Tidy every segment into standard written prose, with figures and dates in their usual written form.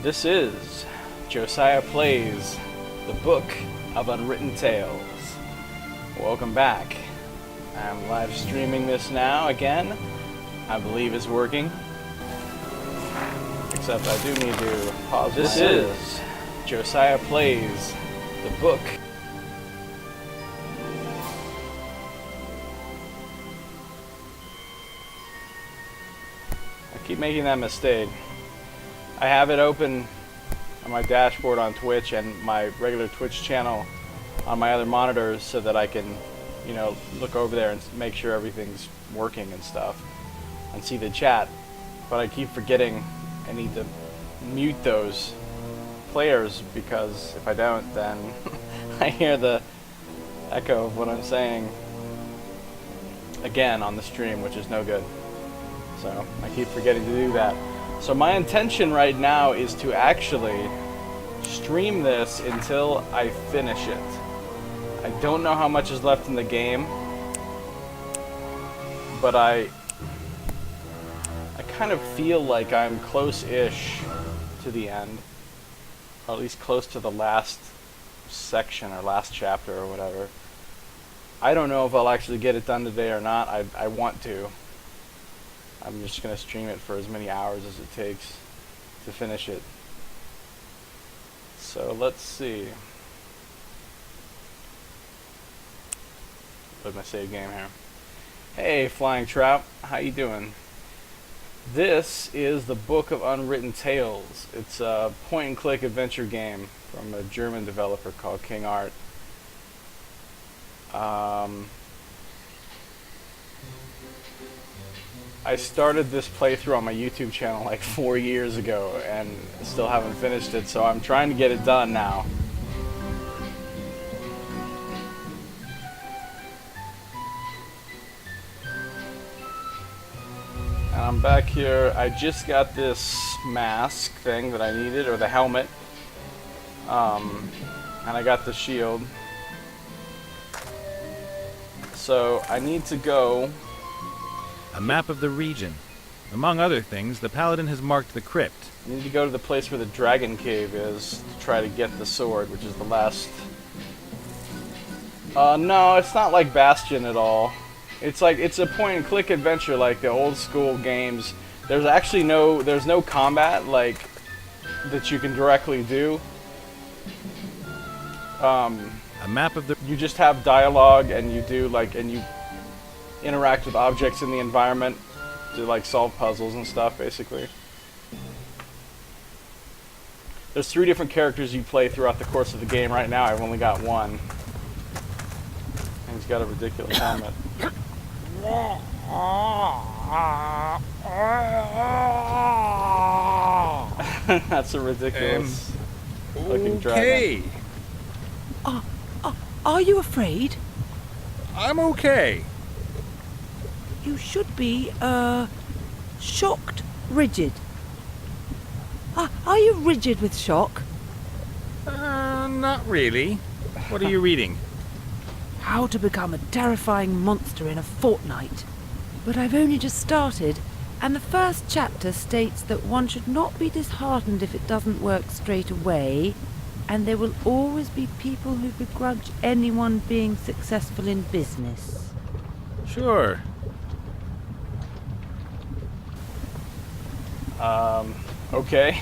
This is Josiah Plays the Book of Unwritten Tales. Welcome back. I'm live streaming this now again. I believe it's working. Except I do need to pause. This is Josiah Plays the Book. I keep making that mistake. I have it open on my dashboard on Twitch and my regular Twitch channel on my other monitors so that I can, look over there and make sure everything's working and stuff and see the chat. But I keep forgetting I need to mute those players because if I don't, then I hear the echo of what I'm saying again on the stream, which is no good. So I keep forgetting to do that. So my intention right now is to actually stream this until I finish it. I don't know how much is left in the game, but I kind of feel like I'm close-ish to the end, or at least close to the last section or last chapter or whatever. I don't know if I'll actually get it done today or not. I want to. I'm just going to stream it for as many hours as it takes to finish it. So let's see. Put my save game here. Hey, Flying Trout, how you doing? This is the Book of Unwritten Tales. It's a point-and-click adventure game from a German developer called King Art. I started this playthrough on my YouTube channel like 4 years ago and still haven't finished it, so I'm trying to get it done now. And I'm back here. I just got this mask thing that I needed, or the helmet. And I got the shield. So I need to go... A map of the region. Among other things, the paladin has marked the crypt. I need to go to the place where the dragon cave is to try to get the sword, which is the last... no, it's not like Bastion at all. It's a point-and-click adventure like the old-school games. There's actually no combat, like, that you can directly do. A map of the... You just have dialogue, and you do, and you interact with objects in the environment to solve puzzles and stuff, basically. There's 3 different characters you play throughout the course of the game. Right now I've only got one. And he's got a ridiculous helmet. That's a ridiculous looking dragon. Are you afraid? I'm okay. You should be, shocked, rigid. Are you rigid with shock? Not really. What are you reading? How to become a terrifying monster in a fortnight. But I've only just started, and the first chapter states that one should not be disheartened if it doesn't work straight away, and there will always be people who begrudge anyone being successful in business. Sure. Okay.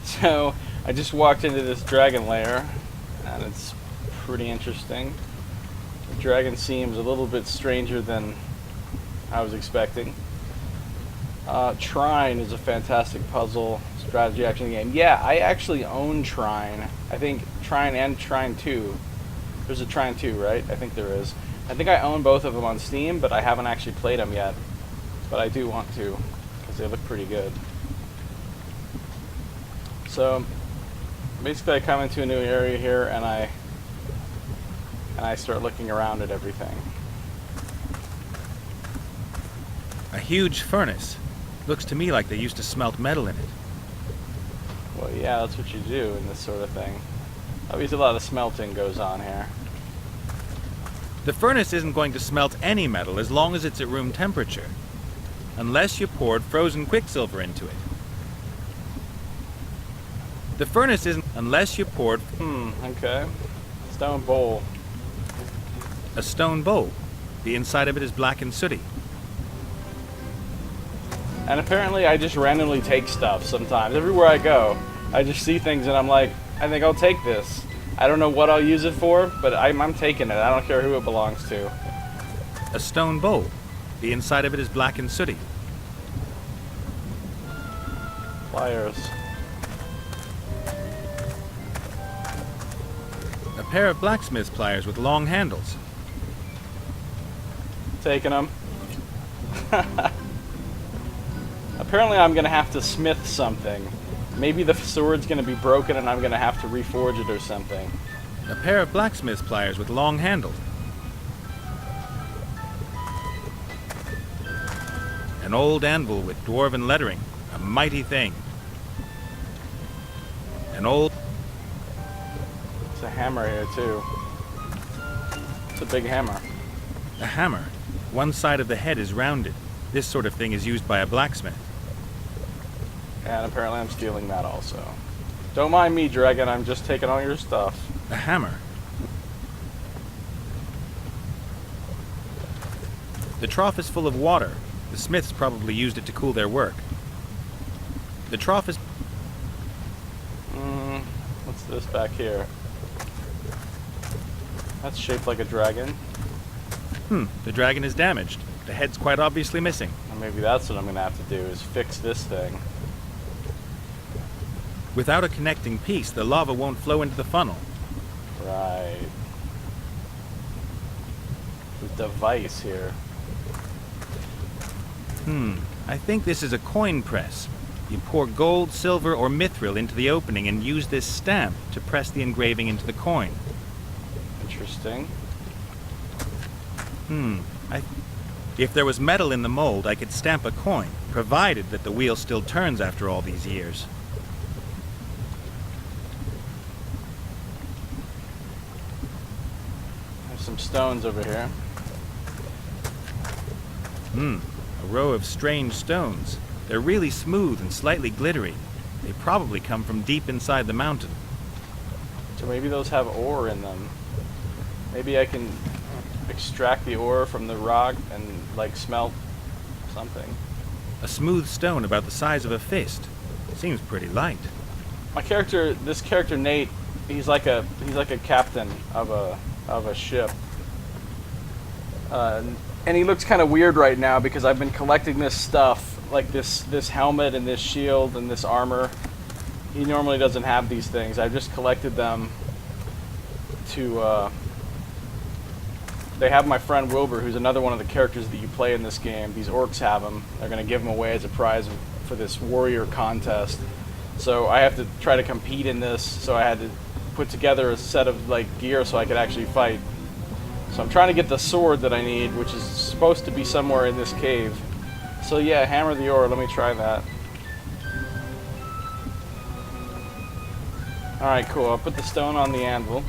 So, I just walked into this dragon lair, and it's pretty interesting. The dragon seems a little bit stranger than I was expecting. Trine is a fantastic puzzle strategy action game. Yeah, I actually own Trine. I think Trine and Trine 2. There's a Trine 2, right? I think there is. I think I own both of them on Steam, but I haven't actually played them yet. But I do want to, because they look pretty good. So, basically I come into a new area here, and I start looking around at everything. A huge furnace. Looks to me like they used to smelt metal in it. Well, yeah, that's what you do in this sort of thing. Obviously a lot of smelting goes on here. The furnace isn't going to smelt any metal as long as it's at room temperature. Unless you poured frozen quicksilver into it. The furnace isn't unless you poured Okay. Stone bowl. a stone bowl. The inside of it is black and sooty. And apparently I just randomly take stuff sometimes. Everywhere I go, I just see things and I'm like, I think I'll take this. I don't know what I'll use it for, but I'm taking it. I don't care who it belongs to. A stone bowl. The inside of it is black and sooty. Pliers. A pair of blacksmith's pliers with long handles. Taking them. Apparently I'm gonna have to smith something. Maybe the sword's gonna be broken and I'm gonna have to reforge it or something. A pair of blacksmith's pliers with long handles. An old anvil with dwarven lettering. A mighty thing. An old... It's a hammer here too. It's a big hammer. A hammer. One side of the head is rounded. This sort of thing is used by a blacksmith. And apparently I'm stealing that also. Don't mind me, Dragon, I'm just taking all your stuff. A hammer. The trough is full of water. The smiths probably used it to cool their work. The trough is... What's this back here? That's shaped like a dragon. The dragon is damaged. The head's quite obviously missing. Or maybe that's what I'm gonna have to do, is fix this thing. Without a connecting piece, the lava won't flow into the funnel. Right. The device here. I think this is a coin press. You pour gold, silver, or mithril into the opening and use this stamp to press the engraving into the coin. Interesting. If there was metal in the mold, I could stamp a coin, provided that the wheel still turns after all these years. There's some stones over here. A row of strange stones. They're really smooth and slightly glittery. They probably come from deep inside the mountain. So maybe those have ore in them. Maybe I can extract the ore from the rock and like smelt something. A smooth stone about the size of a fist. Seems pretty light. My character, this character Nate, he's like a captain of a ship. And he looks kind of weird right now because I've been collecting this stuff, like this helmet and this shield and this armor. He normally doesn't have these things. I've just collected them to, they have my friend Wilbur, who's another one of the characters that you play in this game. These orcs have him. They're going to give him away as a prize for this warrior contest. So I have to try to compete in this, so I had to put together a set of like gear so I could actually fight. So I'm trying to get the sword that I need, which is supposed to be somewhere in this cave. So yeah, hammer the ore. Let me try that. Alright, cool. I'll put the stone on the anvil.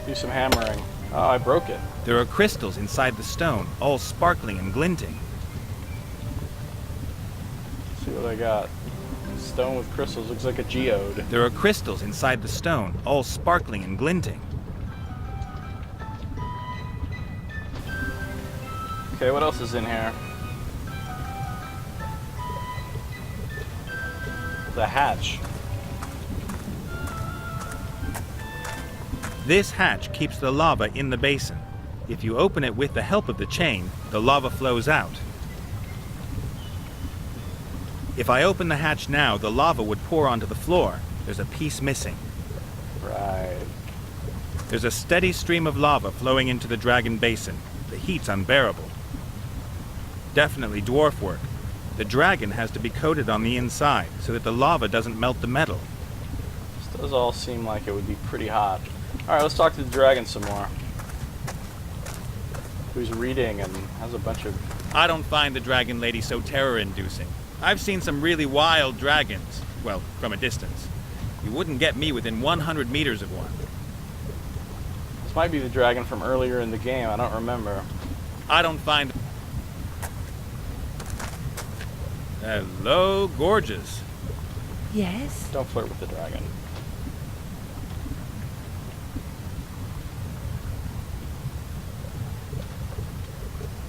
Do some hammering. Oh, I broke it. There are crystals inside the stone, all sparkling and glinting. Let's see what I got. Stone with crystals. Looks like a geode. There are crystals inside the stone, all sparkling and glinting. Okay, what else is in here? The hatch. This hatch keeps the lava in the basin. If you open it with the help of the chain, the lava flows out. If I open the hatch now, the lava would pour onto the floor. There's a piece missing. Right. There's a steady stream of lava flowing into the dragon basin. The heat's unbearable. Definitely dwarf work. The dragon has to be coated on the inside so that the lava doesn't melt the metal. This does all seem like it would be pretty hot. Alright, let's talk to the dragon some more. Who's reading and has a bunch of... I don't find the dragon lady so terror-inducing. I've seen some really wild dragons. Well, from a distance. You wouldn't get me within 100 meters of one. This might be the dragon from earlier in the game, I don't remember. I don't find... Hello, gorgeous. Yes? Don't flirt with the dragon.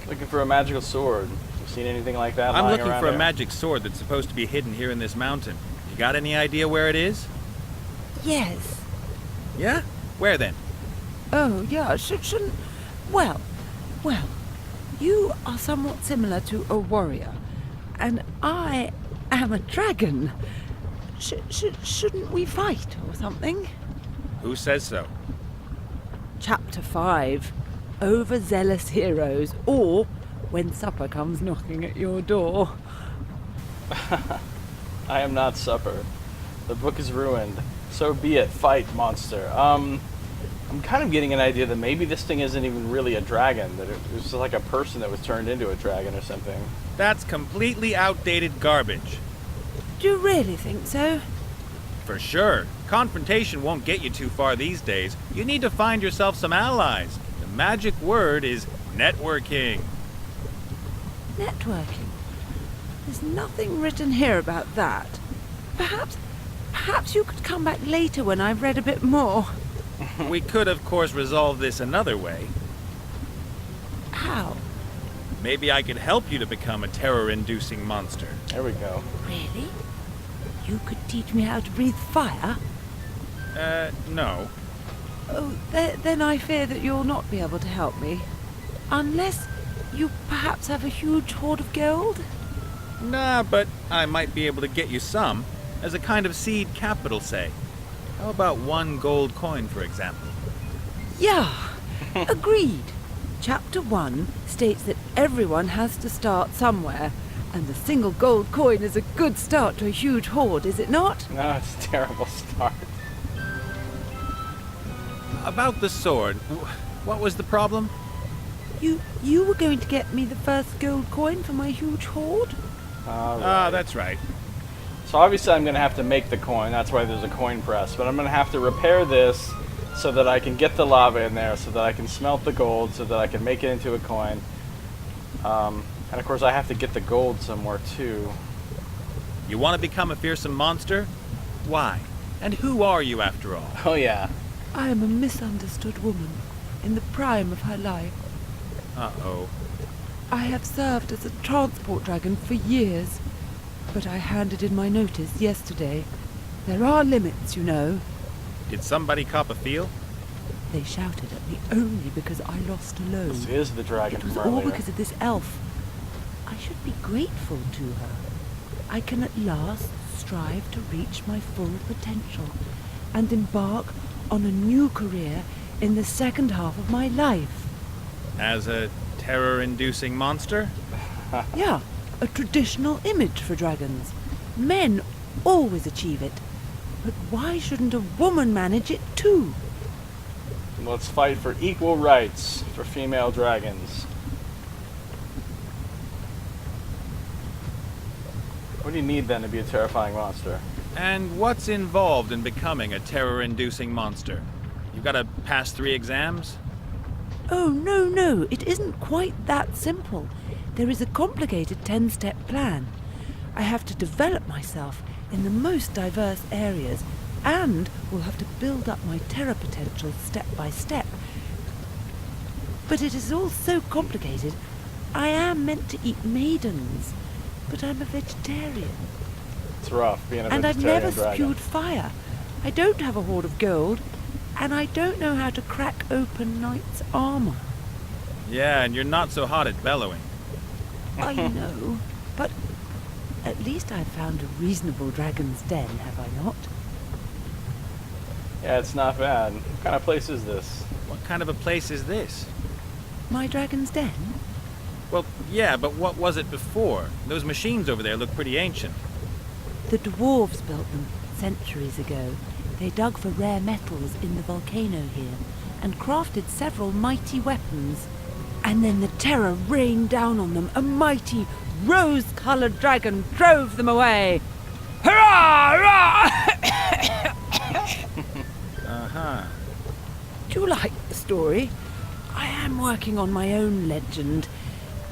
Looking for a magical sword. You seen anything like that I'm lying looking around for a here? magic sword that's supposed to be hidden here in this mountain. You got any idea where it is? Yes. Yeah? Where then? Oh, yeah, shouldn't... Well, you are somewhat similar to a warrior, and I am a dragon. Shouldn't we fight or something? Who says so? Chapter 5, Overzealous Heroes, or When Supper Comes Knocking at Your Door. I am not supper. The book is ruined. So be it. Fight, monster. I'm kind of getting an idea that maybe this thing isn't even really a dragon, that it was just like a person that was turned into a dragon or something. That's completely outdated garbage. Do you really think so? For sure. Confrontation won't get you too far these days. You need to find yourself some allies. The magic word is networking. Networking? There's nothing written here about that. Perhaps you could come back later when I've read a bit more. We could, of course, resolve this another way. How? Maybe I could help you to become a terror-inducing monster. There we go. Really? You could teach me how to breathe fire? No. Oh, then I fear that you'll not be able to help me. Unless you perhaps have a huge hoard of gold? Nah, but I might be able to get you some, as a kind of seed capital, say. How about 1 gold coin, for example? Yeah, agreed. Chapter 1 states that everyone has to start somewhere, and the single gold coin is a good start to a huge hoard, is it not? No, it's a terrible start. About the sword, what was the problem? You were going to get me the first gold coin for my huge hoard? Ah, that's right. So obviously I'm going to have to make the coin. That's why there's a coin press. But I'm going to have to repair this so that I can get the lava in there, so that I can smelt the gold, so that I can make it into a coin. And of course I have to get the gold somewhere too. You want to become a fearsome monster? Why? And who are you, after all? Oh yeah. I am a misunderstood woman in the prime of her life. Uh-oh. I have served as a transport dragon for years, but I handed in my notice yesterday. There are limits, you know. Did somebody cop a feel? They shouted at me only because I lost a load. This is the dragon It was from all earlier. because of this elf. I should be grateful to her. I can at last strive to reach my full potential and embark on a new career in the second half of my life. As a terror-inducing monster? Yeah, a traditional image for dragons. Men always achieve it. But why shouldn't a woman manage it too? Let's fight for equal rights for female dragons. What do you need then to be a terrifying monster? And what's involved in becoming a terror-inducing monster? You gotta pass 3 exams? Oh, no, it isn't quite that simple. There is a complicated 10-step plan. I have to develop myself in the most diverse areas, and will have to build up my terror potential step by step. But it is all so complicated. I am meant to eat maidens, but I'm a vegetarian. It's rough being a And I've vegetarian never dragon. spewed fire. I don't have a hoard of gold, and I don't know how to crack open knight's armor. Yeah, and you're not so hot at bellowing. I know, but at least I've found a reasonable dragon's den, have I not? Yeah, it's not bad. What kind of place is this? What kind of a place is this? My dragon's den? Well, yeah, but what was it before? Those machines over there look pretty ancient. The dwarves built them centuries ago. They dug for rare metals in the volcano here and crafted several mighty weapons. And then the terror rained down on them. A mighty, rose-colored dragon drove them away. Hurrah! Hurrah! Uh-huh. Do you like the story? I am working on my own legend.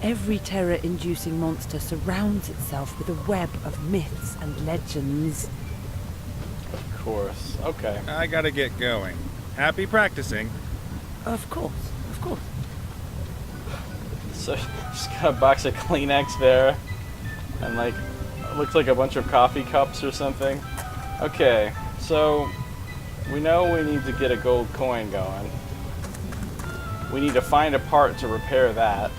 Every terror-inducing monster surrounds itself with a web of myths and legends. Of course. Okay. I gotta get going. Happy practicing. Of course, of course. So, just got a box of Kleenex there. And, like, looks like a bunch of coffee cups or something. Okay, so we know we need to get a gold coin going. We need to find a part to repair that.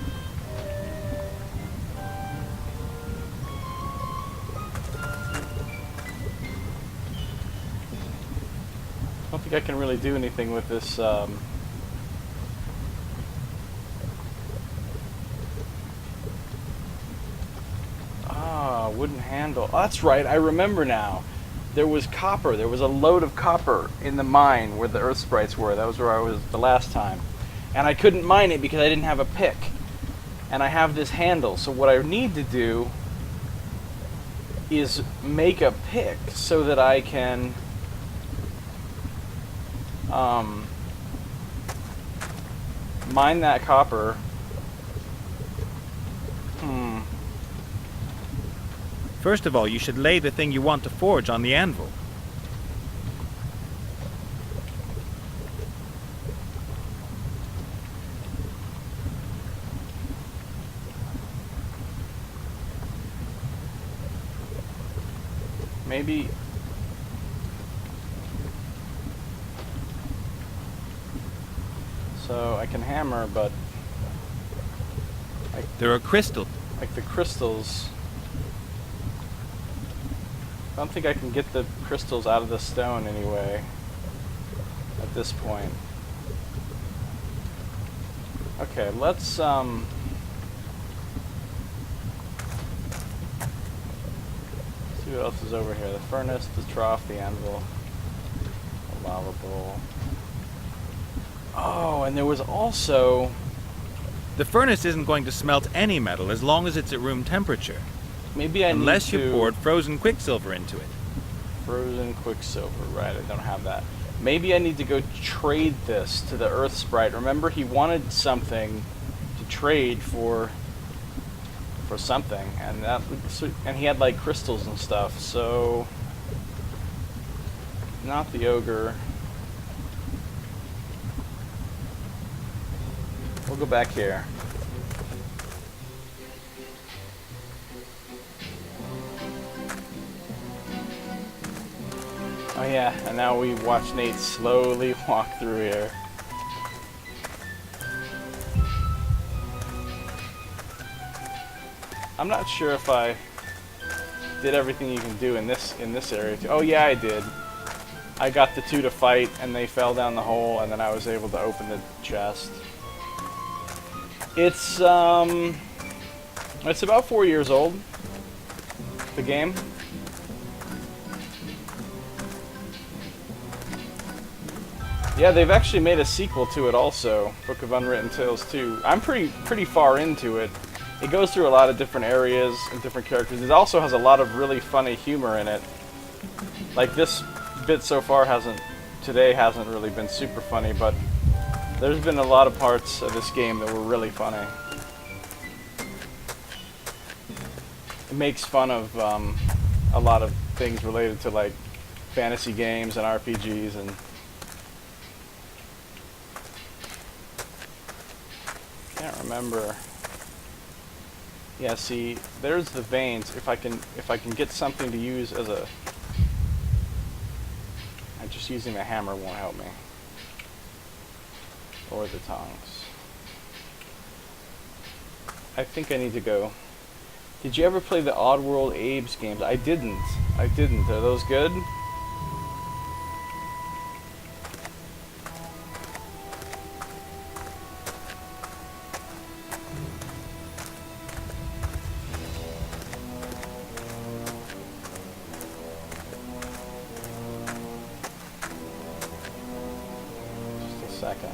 I don't think I can really do anything with this, wooden handle. Oh, that's right, I remember now. There was copper. There was a load of copper in the mine where the earth sprites were. That was where I was the last time. And I couldn't mine it because I didn't have a pick. And I have this handle. So what I need to do is make a pick so that I can mine that copper. First of all, you should lay the thing you want to forge on the anvil. Maybe... So I can hammer, but... There are crystals. Like the crystals... I don't think I can get the crystals out of the stone anyway at this point. Okay, let's see what else is over here. The furnace, the trough, the anvil, the lava bowl. Oh, and there was also... The furnace isn't going to smelt any metal as long as it's at room temperature. Maybe I Unless need to... you poured frozen quicksilver into it. Frozen quicksilver, right, I don't have that. Maybe I need to go trade this to the earth sprite. Remember, he wanted something to trade for something, and he had like crystals and stuff, so... Not the ogre. We'll go back here. Oh yeah, and now we watch Nate slowly walk through here. I'm not sure if I did everything you can do in this area too. Oh yeah, I did. I got the two to fight and they fell down the hole, and then I was able to open the chest. It's about 4 years old, the game. Yeah, they've actually made a sequel to it also, Book of Unwritten Tales 2. I'm pretty far into it. It goes through a lot of different areas and different characters. It also has a lot of really funny humor in it. Like this bit so far hasn't really been super funny, but there's been a lot of parts of this game that were really funny. It makes fun of a lot of things related to like fantasy games and RPGs and... Can't remember. Yeah, see, there's the veins. If I can get something to use as a... Just using the hammer won't help me. Or the tongs. I think I need to go. Did you ever play the Oddworld Abe's games? I didn't. Are those good? Second.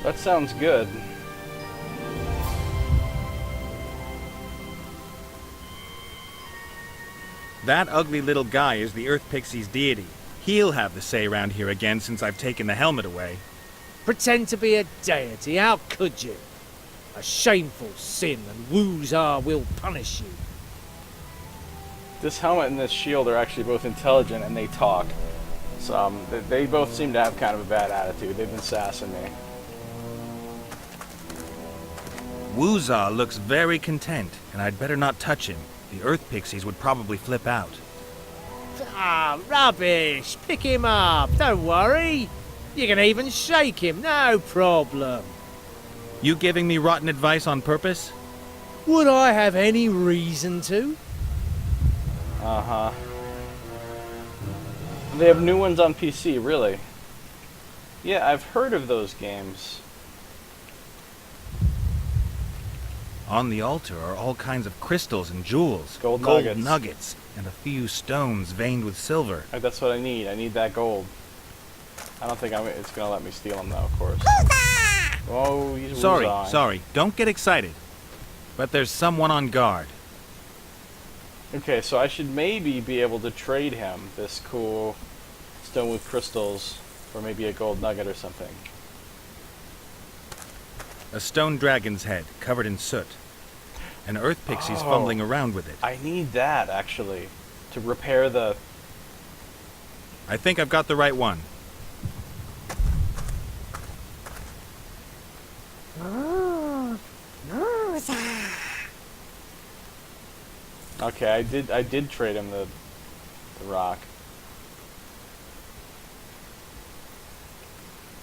That sounds good. That ugly little guy is the Earth Pixie's deity. He'll have the say around here again since I've taken the helmet away. Pretend to be a deity, how could you? A shameful sin, and Woozar will punish you. This helmet and this shield are actually both intelligent and they talk. So they both seem to have kind of a bad attitude. They've been sassing me. Woozar looks very content, and I'd better not touch him. The Earth Pixies would probably flip out. Ah, rubbish! Pick him up, don't worry. You can even shake him, no problem. You giving me rotten advice on purpose? Would I have any reason to? Uh-huh. They have new ones on PC, really? Yeah, I've heard of those games. On the altar are all kinds of crystals and jewels. Gold nuggets. And a few stones veined with silver. That's what I need. I need that gold. I don't think it's going to let me steal them, though, of course. Oh, he's Sorry. Don't get excited. But there's someone on guard. Okay, so I should maybe be able to trade him this cool stone with crystals for maybe a gold nugget or something. A stone dragon's head covered in soot. An Earth Pixie's fumbling around with it. I need that, actually, to repair the... I think I've got the right one. Okay, I did trade him the rock.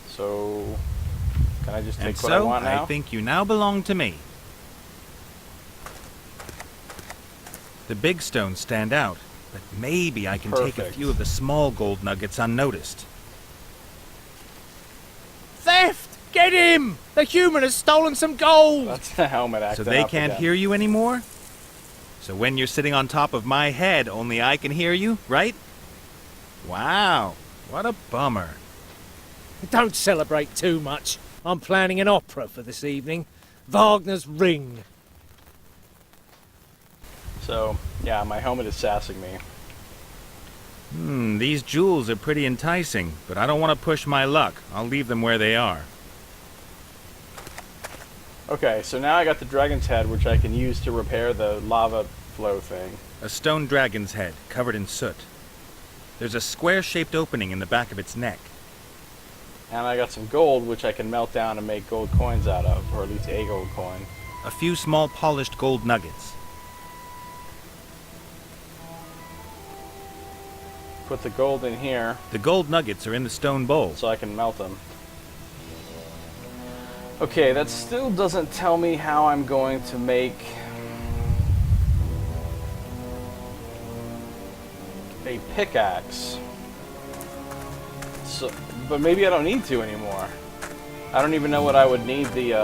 So, can I just take what I want now? I think you now belong to me. The big stones stand out, but maybe I can take a few of the small gold nuggets unnoticed. Theft! Get him! The human has stolen some gold! That's the helmet acting So they up can't again. hear you anymore? So when you're sitting on top of my head, only I can hear you, right? Wow, what a bummer. Don't celebrate too much. I'm planning an opera for this evening. Wagner's Ring. So, yeah, my helmet is sassing me. These jewels are pretty enticing, but I don't want to push my luck. I'll leave them where they are. Okay, so now I got the dragon's head, which I can use to repair the lava flow thing. A stone dragon's head, covered in soot. There's a square-shaped opening in the back of its neck. And I got some gold, which I can melt down and make gold coins out of, or at least a gold coin. A few small polished gold nuggets. Put the gold in here, The gold nuggets are in the stone bowl. so I can melt them. Okay, that still doesn't tell me how I'm going to make a pickaxe. So, but maybe I don't need to anymore. I don't even know what I would need the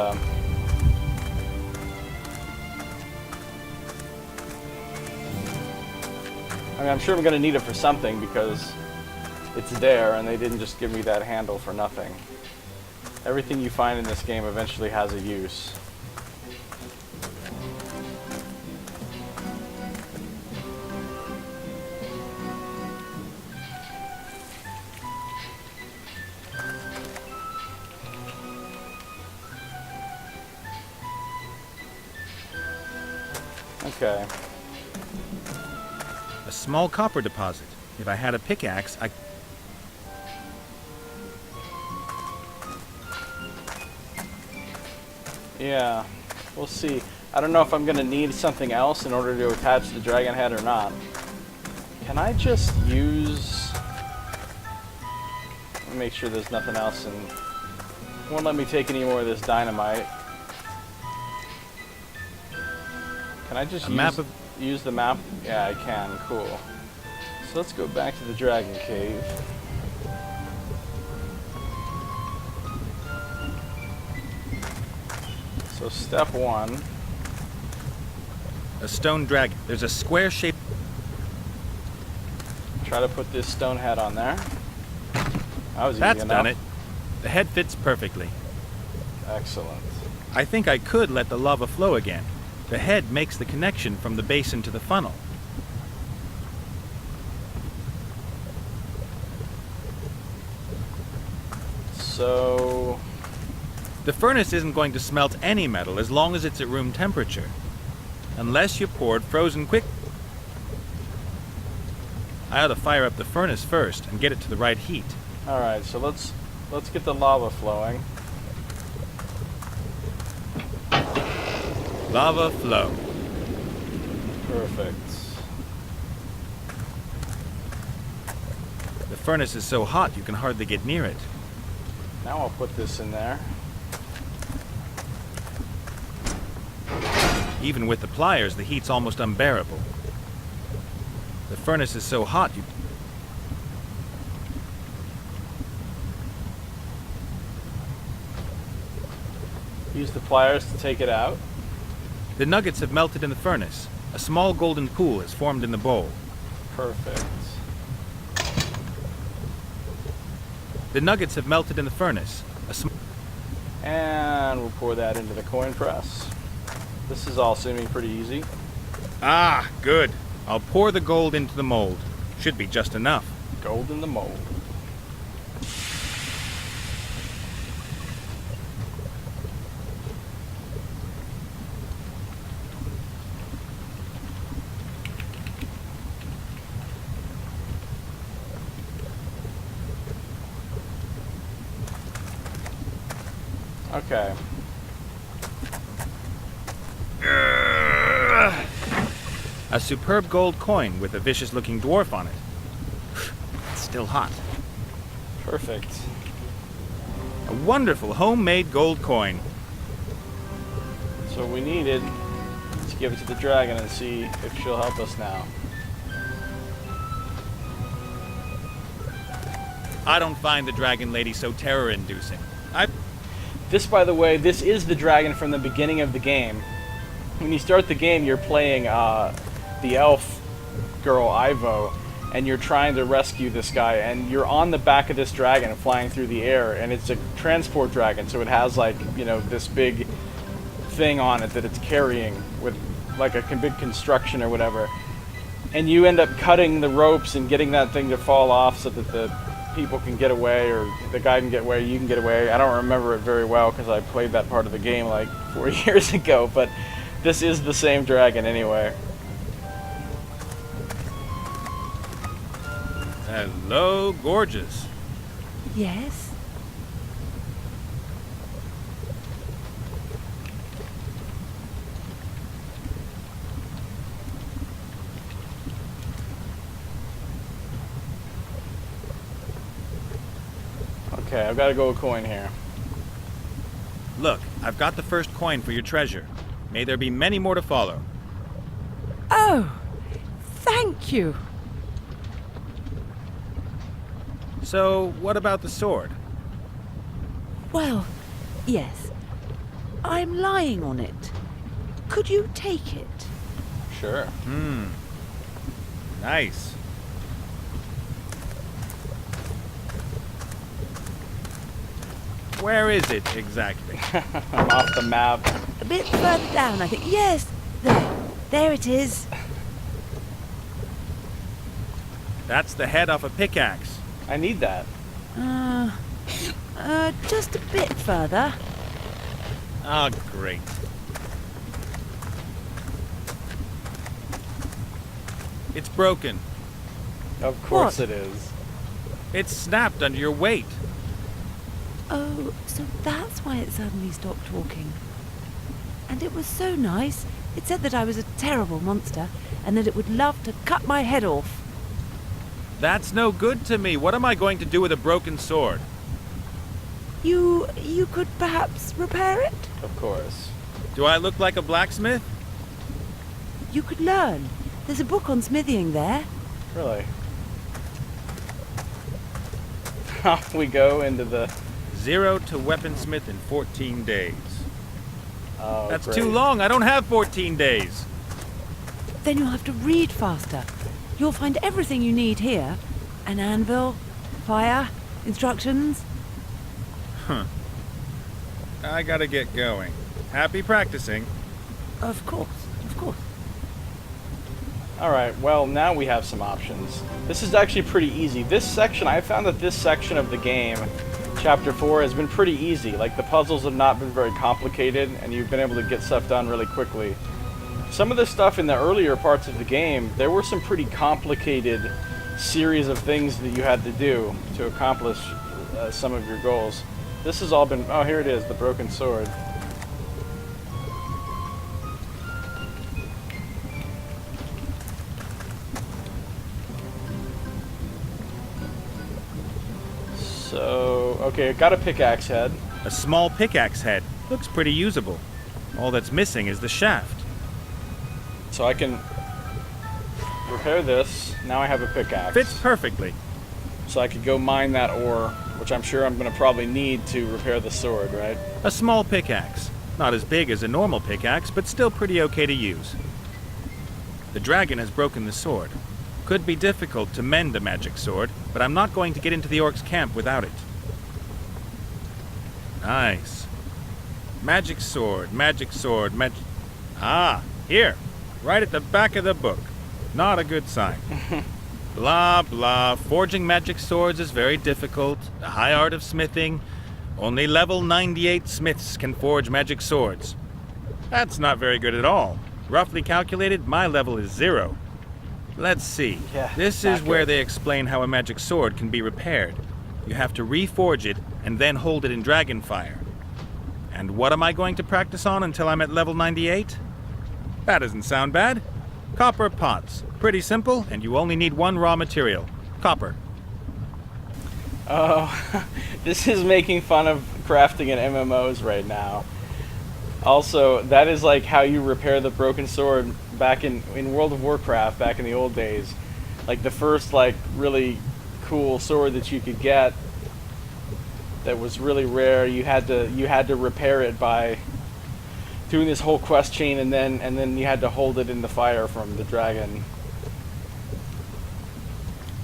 I mean, I'm sure I'm going to need it for something because it's there and they didn't just give me that handle for nothing. Everything you find in this game eventually has a use. Okay. A small copper deposit. If I had a pickaxe, I... Yeah, we'll see. I don't know if I'm going to need something else in order to attach the dragon head or not. Can I just use... Let me make sure there's nothing else and won't let me take any more of this dynamite. Can I just use the map? Yeah, I can. Cool. So let's go back to the dragon cave. So step one. A stone dragon. There's a square shape. Try to put this stone head on there. That was easy That's enough. done it. The head fits perfectly. Excellent. I think I could let the lava flow again. The head makes the connection from the basin to the funnel. So... The furnace isn't going to smelt any metal as long as it's at room temperature. Unless you poured frozen quick... I ought to fire up the furnace first and get it to the right heat. Alright, so let's get the lava flowing. Lava flow. Perfect. The furnace is so hot you can hardly get near it. Now I'll put this in there. Even with the pliers, the heat's almost unbearable. The furnace is so hot you... Use the pliers to take it out. The nuggets have melted in the furnace. A small golden pool has formed in the bowl. Perfect. The nuggets have melted in the furnace. And we'll pour that into the coin press. This is all seeming pretty easy. Ah, good. I'll pour the gold into the mold. Should be just enough. Gold in the mold. Okay. A superb gold coin with a vicious-looking dwarf on it. It's still hot. Perfect. A wonderful homemade gold coin. So we needed to give it to the dragon and see if she'll help us now. I don't find the dragon lady so terror-inducing. This, by the way, this is the dragon from the beginning of the game. When you start the game, you're playing the elf girl, Ivo, and you're trying to rescue this guy, and you're on the back of this dragon flying through the air, and it's a transport dragon, so it has, like, you know, this big thing on it that it's carrying with, like, a big construction or whatever. And you end up cutting the ropes and getting that thing to fall off so that the people can get away, or the guy can get away, you can get away. I don't remember it very well because I played that part of the game like 4 years ago, but this is the same dragon anyway. Hello, gorgeous. Yes? Okay, I've got a gold coin here. Look, I've got the first coin for your treasure. May there be many more to follow. Oh, thank you. So, what about the sword? Well, yes. I'm lying on it. Could you take it? Sure. Nice. Where is it exactly? I'm off the map. A bit further down, I think. Yes, there. There it is. That's the head off a pickaxe. I need that. Just a bit further. Ah, great. It's broken. Of course What? it is. It's snapped under your weight. Oh, so that's why it suddenly stopped talking. And it was so nice. It said that I was a terrible monster and that it would love to cut my head off. That's no good to me. What am I going to do with a broken sword? You could perhaps repair it? Of course. Do I look like a blacksmith? You could learn. There's a book on smithing there. Really? Off we go into the... 0 to weaponsmith in 14 days. Oh, That's great. too long. I don't have 14 days. Then you'll have to read faster. You'll find everything you need here. An anvil, fire, instructions. I gotta get going. Happy practicing. Of course, of course. Alright, well, now we have some options. This is actually pretty easy. This section, I found that this section of the game, Chapter 4, has been pretty easy. Like, the puzzles have not been very complicated, and you've been able to get stuff done really quickly. Some of the stuff in the earlier parts of the game, there were some pretty complicated series of things that you had to do to accomplish some of your goals. This has all been... Oh, here it is, the broken sword. So, okay, I got a pickaxe head. A small pickaxe head. Looks pretty usable. All that's missing is the shaft. So I can repair this. Now I have a pickaxe. Fits perfectly. So I could go mine that ore, which I'm sure I'm going to probably need to repair the sword, right? A small pickaxe. Not as big as a normal pickaxe, but still pretty okay to use. The dragon has broken the sword. Could be difficult to mend a magic sword, but I'm not going to get into the orc's camp without it. Nice. Magic sword, Ah, here. Right at the back of the book. Not a good sign. Blah, blah. Forging magic swords is very difficult. The high art of smithing. Only level 98 smiths can forge magic swords. That's not very good at all. Roughly calculated, my level is 0. Let's see. Yeah, this is where they explain how a magic sword can be repaired. You have to reforge it and then hold it in dragonfire. And what am I going to practice on until I'm at level 98? That doesn't sound bad. Copper pots. Pretty simple, and you only need one raw material. Copper. Oh, this is making fun of crafting in MMOs right now. Also, that is like how you repair the broken sword back in World of Warcraft, back in the old days. Like the first like really cool sword that you could get that was really rare, you had to repair it by doing this whole quest chain, and then you had to hold it in the fire from the dragon.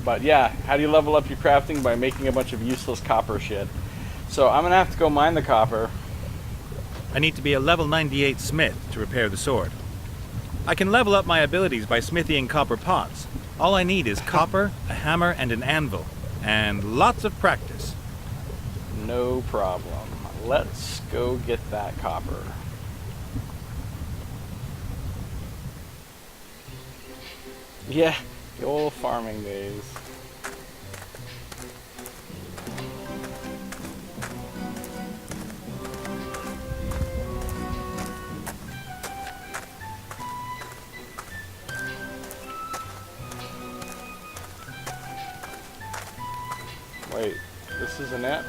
But yeah, how do you level up your crafting? By making a bunch of useless copper shit. So I'm gonna have to go mine the copper. I need to be a level 98 smith to repair the sword. I can level up my abilities by smithying copper pots. All I need is copper, a hammer, and an anvil. And lots of practice. No problem. Let's go get that copper. Yeah, the old farming days. Wait, this isn't it?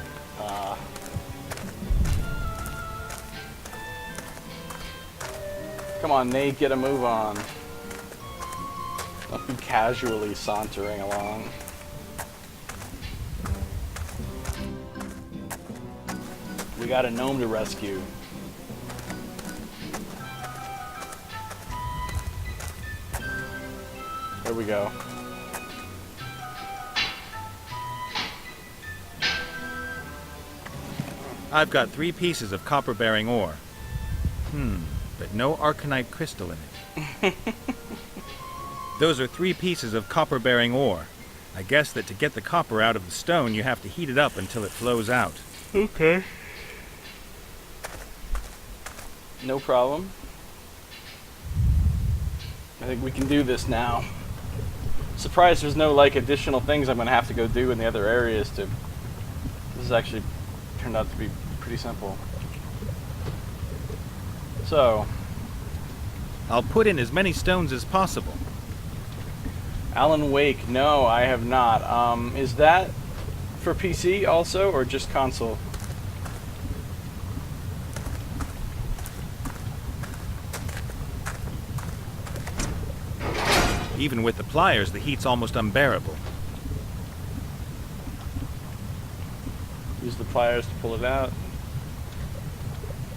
Come on, Nate, get a move on. Don't be casually sauntering along. We got a gnome to rescue. There we go. I've got 3 pieces of copper-bearing ore. But no arcanite crystal in it. Those are 3 pieces of copper-bearing ore. I guess that to get the copper out of the stone, you have to heat it up until it flows out. Okay. No problem. I think we can do this now. Surprised there's no like additional things I'm gonna have to go do in the other areas to... This has actually turned out to be pretty simple. So... I'll put in as many stones as possible. Alan Wake, no, I have not. Is that for PC also, or just console? Even with the pliers, the heat's almost unbearable. Use the pliers to pull it out.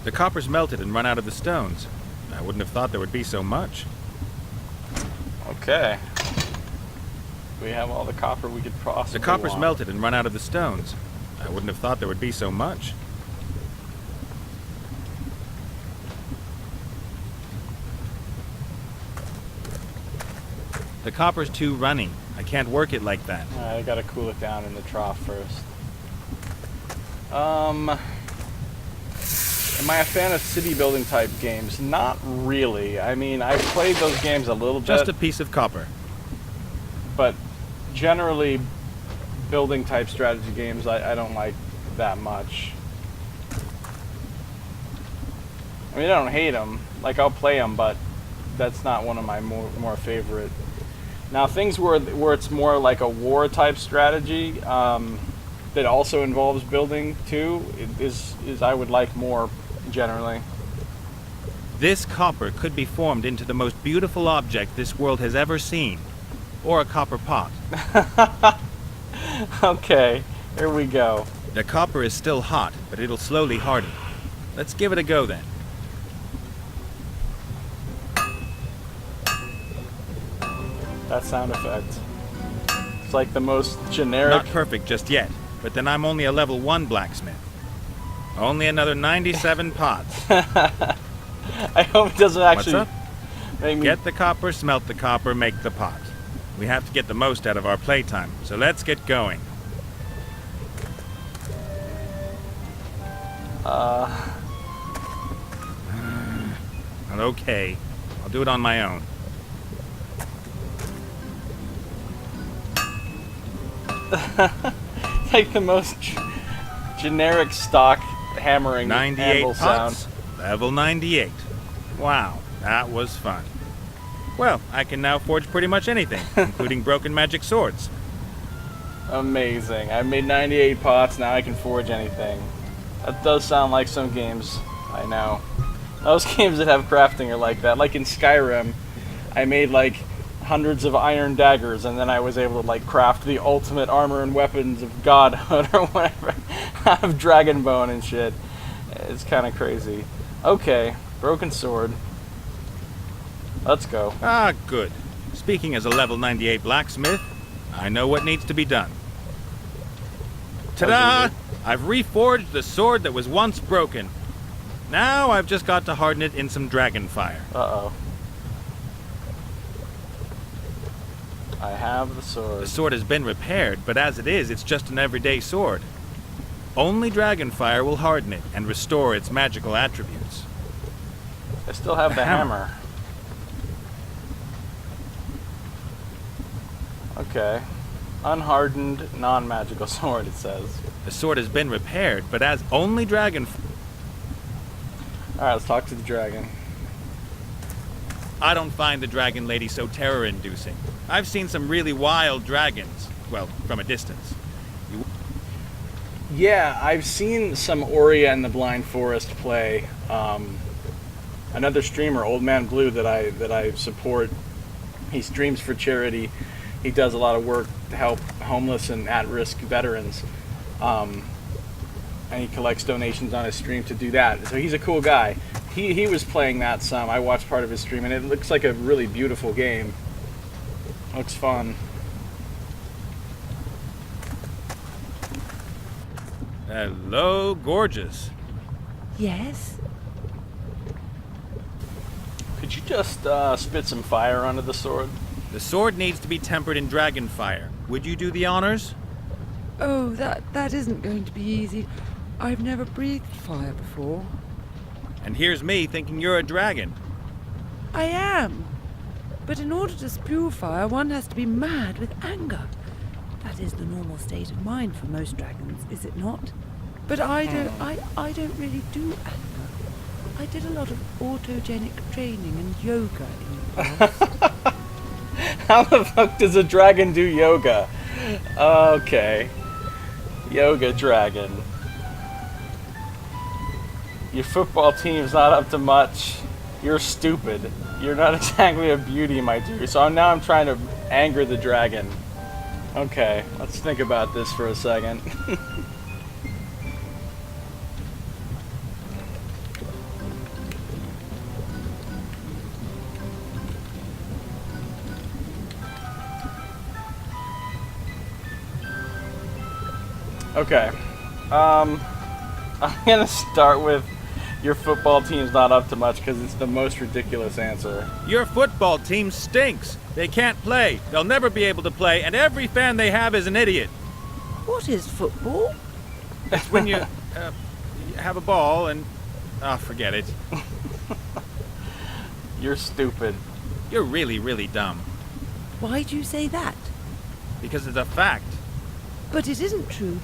The copper's melted and run out of the stones. I wouldn't have thought there would be so much. Okay. We have all the copper we could possibly The copper's want. melted and run out of the stones. I wouldn't have thought there would be so much. The copper's too runny. I can't work it like that. I gotta cool it down in the trough first. Am I a fan of city building type games? Not really. I mean, I've played those games a little bit. Just a piece of copper. But generally, building type strategy games I don't like that much. I mean, I don't hate them. Like, I'll play them, but that's not one of my more favorite. Now, things where it's more like a war type strategy that also involves building too is I would like more generally. This copper could be formed into the most beautiful object this world has ever seen. Or a copper pot. Okay, here we go. The copper is still hot, but it'll slowly harden. Let's give it a go then. That sound effect. It's like the most generic. Not perfect just yet, but then I'm only a level 1 blacksmith. Only another 97 pots. I hope it doesn't actually What's up? make me. Get the copper, smelt the copper, make the pot. We have to get the most out of our playtime, so let's get going. Okay, I'll do it on my own. It's like the most generic stock hammering 98 anvil sound. pots, level 98. Wow, that was fun. Well, I can now forge pretty much anything, including broken magic swords. Amazing. I made 98 pots, now I can forge anything. That does sound like some games I know. Those games that have crafting are like that. Like in Skyrim, I made like hundreds of iron daggers, and then I was able to like craft the ultimate armor and weapons of godhood or whatever out of dragon bone and shit. It's kind of crazy. Okay, broken sword. Let's go. Ah, good. Speaking as a level 98 blacksmith, I know what needs to be done. Ta-da! I've reforged the sword that was once broken. Now I've just got to harden it in some dragon fire. Uh-oh. I have the The sword. sword has been repaired, but as it is, it's just an everyday sword. Only dragon fire will harden it and restore its magical attributes. I still have the hammer. Okay. Unhardened, non-magical sword, it says. The sword has been repaired, but as only dragon... Alright, let's talk to the dragon. I don't find the dragon lady so terror-inducing. I've seen some really wild dragons. Well, from a distance. Yeah, I've seen some Oria and the Blind Forest play. Another streamer, Old Man Blue, that I support. He streams for charity. He does a lot of work to help homeless and at-risk veterans. And he collects donations on his stream to do that. So he's a cool guy. He was playing that some. I watched part of his stream, and it looks like a really beautiful game. Looks fun. Hello, gorgeous. Yes? Could you just spit some fire onto the sword? The sword needs to be tempered in dragon fire. Would you do the honors? Oh, that isn't going to be easy. I've never breathed fire before. And here's me thinking you're a dragon. I am. But in order to spew fire, one has to be mad with anger. That is the normal state of mind for most dragons, is it not? But I don't really do anger. I did a lot of autogenic training and yoga in the past. How the fuck does a dragon do yoga? Okay. Yoga dragon. Your football team's not up to much. You're stupid. You're not exactly a beauty, my dear. So now I'm trying to anger the dragon. Okay, let's think about this for a second. Okay. I'm gonna start with Your football team's not up to much because it's the most ridiculous answer. Your football team stinks. They can't play. They'll never be able to play, and every fan they have is an idiot. What is football? It's when you have a ball and... Oh, forget it. You're stupid. You're really, really dumb. Why'd you say that? Because it's a fact. But it isn't true.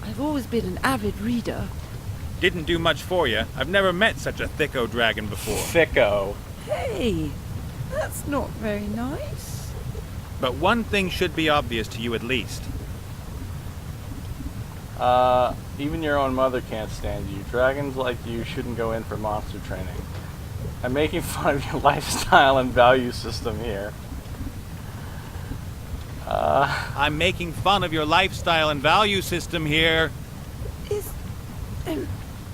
I've always been an avid reader. Didn't do much for you. I've never met such a thicko dragon before. Thicko. Hey, that's not very nice. But one thing should be obvious to you at least. Even your own mother can't stand you. Dragons like you shouldn't go in for monster training. I'm making fun of your lifestyle and value system here. I'm making fun of your lifestyle and value system here.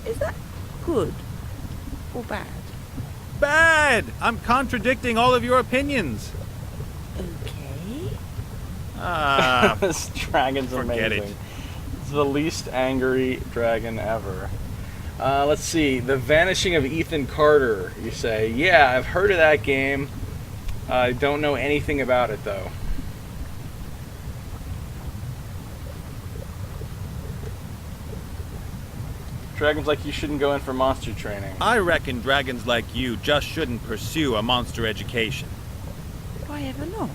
Is that good or bad? Bad! I'm contradicting all of your opinions. Okay. This dragon's forget amazing. it. It's the least angry dragon ever. Let's see. The Vanishing of Ethan Carter, you say. Yeah, I've heard of that game. I don't know anything about it, though. Dragons like you shouldn't go in for monster training. I reckon dragons like you just shouldn't pursue a monster education. Why ever not?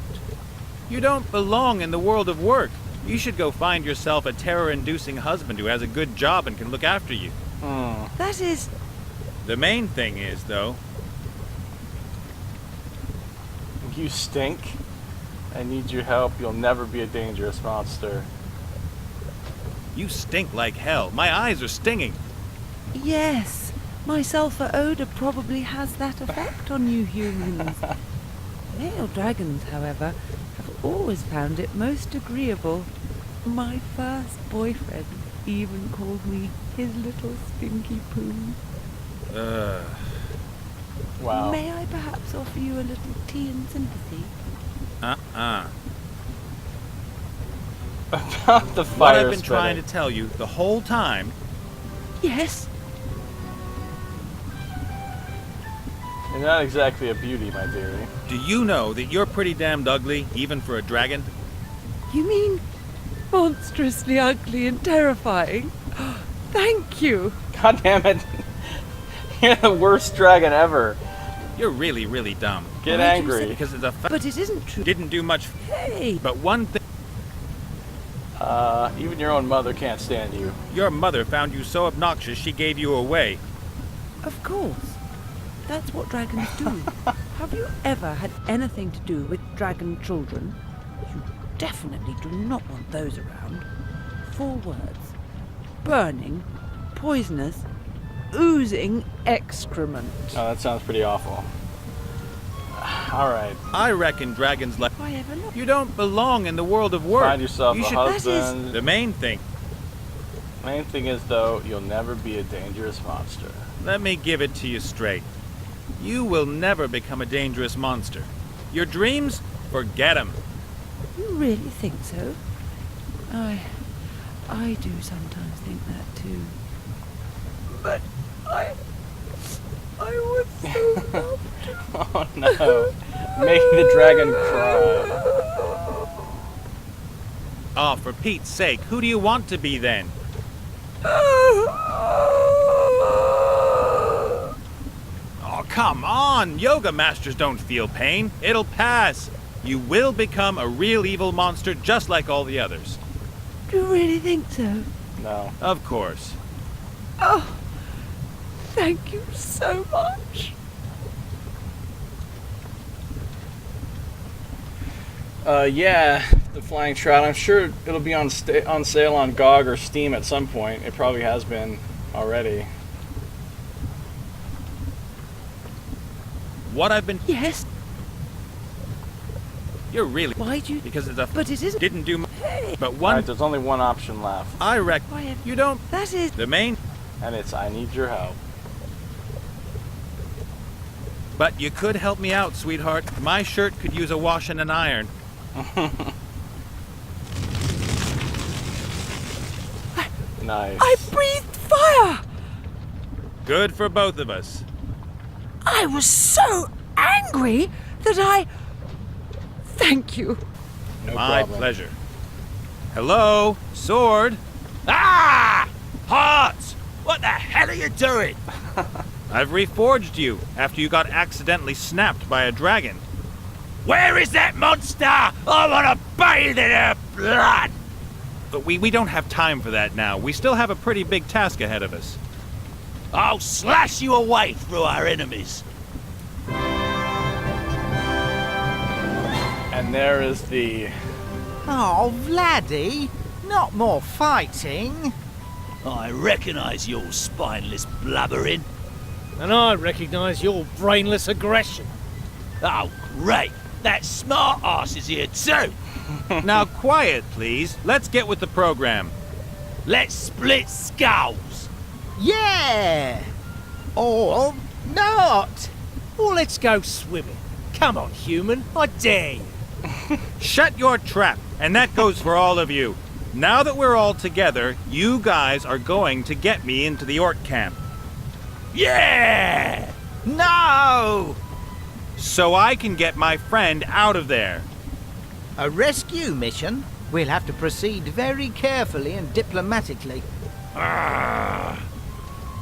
You don't belong in the world of work. You should go find yourself a terror-inducing husband who has a good job and can look after you. That is... The main thing is, though... You stink. I need your help. You'll never be a dangerous monster. You stink like hell. My eyes are stinging. Yes, my sulfur odor probably has that effect on you humans. Male dragons, however, have always found it most agreeable. My first boyfriend even called me his little stinky poo. Wow. May I perhaps offer you a little tea and sympathy? About the fire What I've been spitting. trying to tell you the whole time... Yes? You're not exactly a beauty, my dearie. Do you know that you're pretty damned ugly, even for a dragon? You mean monstrously ugly and terrifying? Thank you. God damn it. You're the worst dragon ever. You're really, really dumb. Get Why'd you angry. say- Because it's a fact. But it isn't true. Didn't do much. Hey! But one thing... Even your own mother can't stand you. Your mother found you so obnoxious she gave you away. Of course. That's what dragons do. Have you ever had anything to do with dragon children? You definitely do not want those around. 4 words. Burning, poisonous, oozing excrement. Oh, that sounds pretty awful. Alright. I reckon dragons like... Why ever not? You don't belong in the world of work. Find yourself you a should... husband. The main thing. Main thing is, though, you'll never be a dangerous monster. Let me give it to you straight. You will never become a dangerous monster. Your dreams? Forget them. You really think so? I do sometimes think that too. But I would so love to. Oh no. Make the dragon cry. Oh, for Pete's sake, who do you want to be then? Oh, come on! Yoga masters don't feel pain. It'll pass. You will become a real evil monster just like all the others. Do you really think so? No. Of course. Oh, thank you so much. Yeah, the Flying Trout. I'm sure it'll be on sale on GOG or Steam at some point. It probably has been already. What I've been... Yes. You're really... Why'd you? Because it's a... But it isn't. Didn't do... Hey. But Alright, one... there's only one option left, I reckon... Why have You don't... That is. The main... and it's I need your help. But you could help me out, sweetheart. My shirt could use a wash and an iron. Nice. I breathed fire. Good for both of us. I was so angry that I... Thank you. No My problem. pleasure. Hello, sword. Ah! Hearts! What the hell are you doing? I've reforged you after you got accidentally snapped by a dragon. Where is that monster? I want to bathe in her blood! But we don't have time for that now. We still have a pretty big task ahead of us. I'll slash you away through our enemies. And there is the... Oh, Vladdy, not more fighting. I recognise your spineless blubbering. And I recognise your brainless aggression. Oh, great! That smart ass is here too! Now quiet, please. Let's get with the program. Let's split skulls! Yeah! Or not. Or let's go swimming. Come on, human, I dare you. Shut your trap, and that goes for all of you. Now that we're all together, you guys are going to get me into the orc camp. Yeah! No! So I can get my friend out of there. A rescue mission? We'll have to proceed very carefully and diplomatically.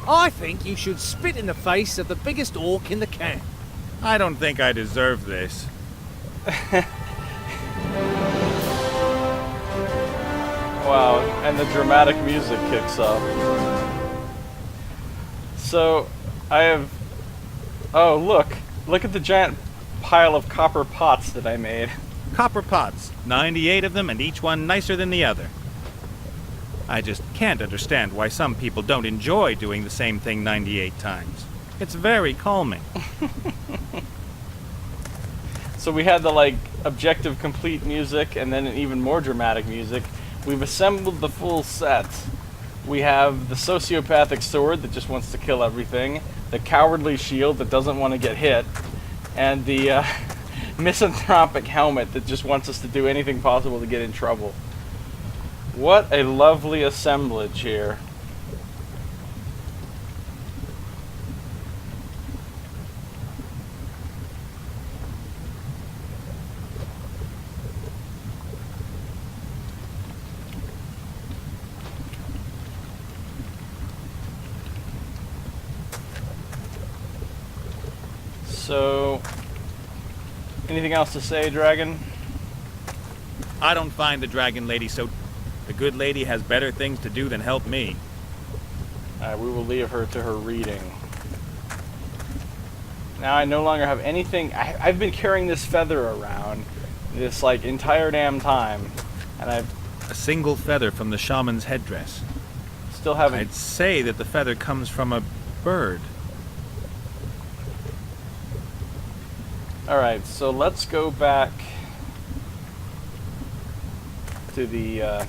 I think you should spit in the face of the biggest orc in the camp. I don't think I deserve this. Wow, and the dramatic music kicks up. So, I have... Oh, look at the giant pile of copper pots that I made. Copper pots, 98 of them, and each one nicer than the other. I just can't understand why some people don't enjoy doing the same thing 98 times. It's very calming. So we had the, like, objective complete music, and then even more dramatic music. We've assembled the full set. We have the sociopathic sword that just wants to kill everything, the cowardly shield that doesn't want to get hit, and the misanthropic helmet that just wants us to do anything possible to get in trouble. What a lovely assemblage here. So, anything else to say, Dragon? I don't find the dragon lady so... The good lady has better things to do than help me. Alright, we will leave her to her reading. Now I no longer have anything... I've been carrying this feather around this, like, entire damn time. And I've A single feather from the shaman's headdress. still haven't... I'd say that the feather comes from a bird. Alright, so let's go back to the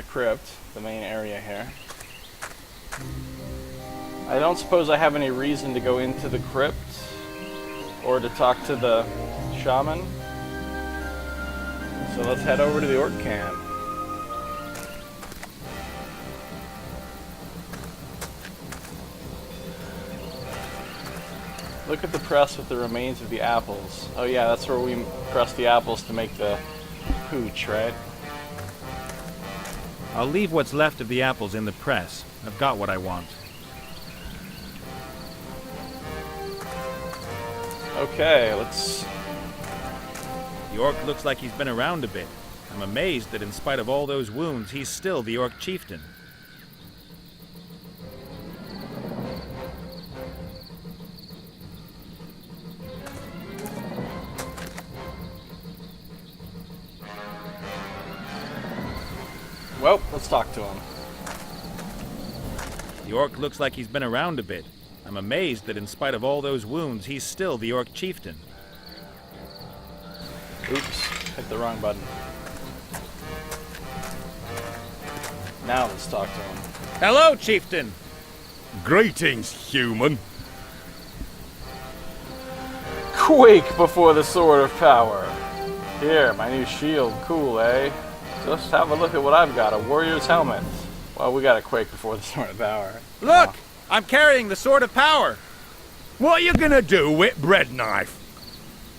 crypt, the main area here. I don't suppose I have any reason to go into the crypt or to talk to the shaman. So let's head over to the orc camp. Look at the press with the remains of the apples. Oh yeah, that's where we press the apples to make the pooch, right? I'll leave what's left of the apples in the press. I've got what I want. Okay, let's... The orc looks like he's been around a bit. I'm amazed that in spite of all those wounds, he's still the orc chieftain. Well, let's talk to him. The orc looks like he's been around a bit. I'm amazed that in spite of all those wounds, he's still the orc chieftain. Oops, hit the wrong button. Now let's talk to him. Hello, chieftain! Greetings, human. Quake before the sword of power. Here, my new shield. Cool, eh? Just have a look at what I've got, a warrior's helmet. Well, we gotta quake before the sword of power. Look! I'm carrying the Sword of Power. What are you gonna do with bread knife?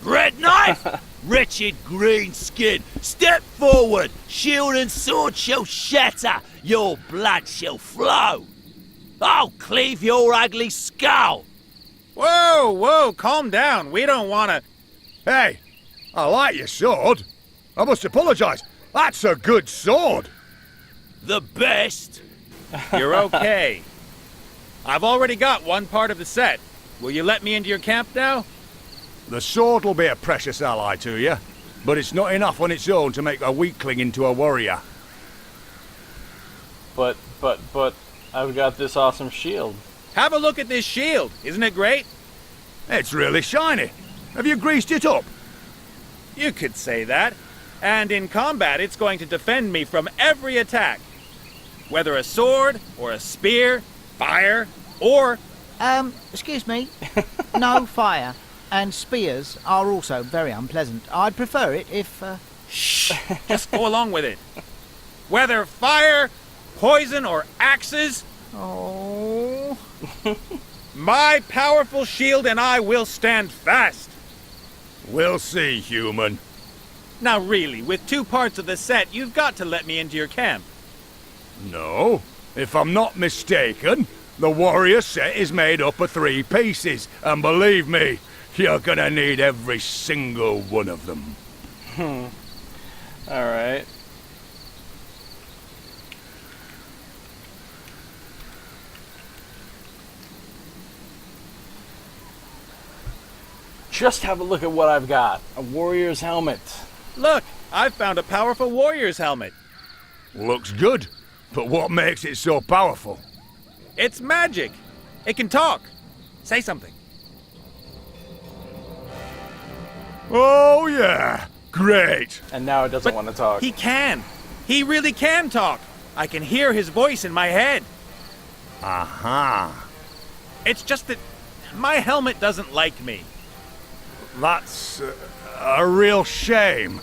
Bread knife? Wretched green skin, step forward. Shield and sword shall shatter. Your blood shall flow. I'll cleave your ugly skull. Whoa, calm down. We don't want to... Hey, I like your sword. I must apologise. That's a good sword. The best. You're okay. I've already got one part of the set. Will you let me into your camp now? The sword will be a precious ally to you, but it's not enough on its own to make a weakling into a warrior. But, I've got this awesome shield. Have a look at this shield. Isn't it great? It's really shiny. Have you greased it up? You could say that. And in combat, it's going to defend me from every attack. Whether a sword, or a spear, fire, or... Excuse me. No fire. And spears are also very unpleasant. I'd prefer it if, Shh! Just go along with it. Whether fire, poison, or axes... Oh... My powerful shield and I will stand fast. We'll see, human. Now really, with 2 parts of the set, you've got to let me into your camp. No. If I'm not mistaken, the warrior set is made up of 3 pieces, and believe me, you're gonna need every single one of them. Alright. Just have a look at what I've got. A warrior's helmet. Look, I've found a powerful warrior's helmet. Looks good, but what makes it so powerful? It's magic. It can talk. Say something. Oh yeah, great. And now it doesn't want to talk. He can. He really can talk. I can hear his voice in my head. Aha. It's just that my helmet doesn't like me. That's a real shame.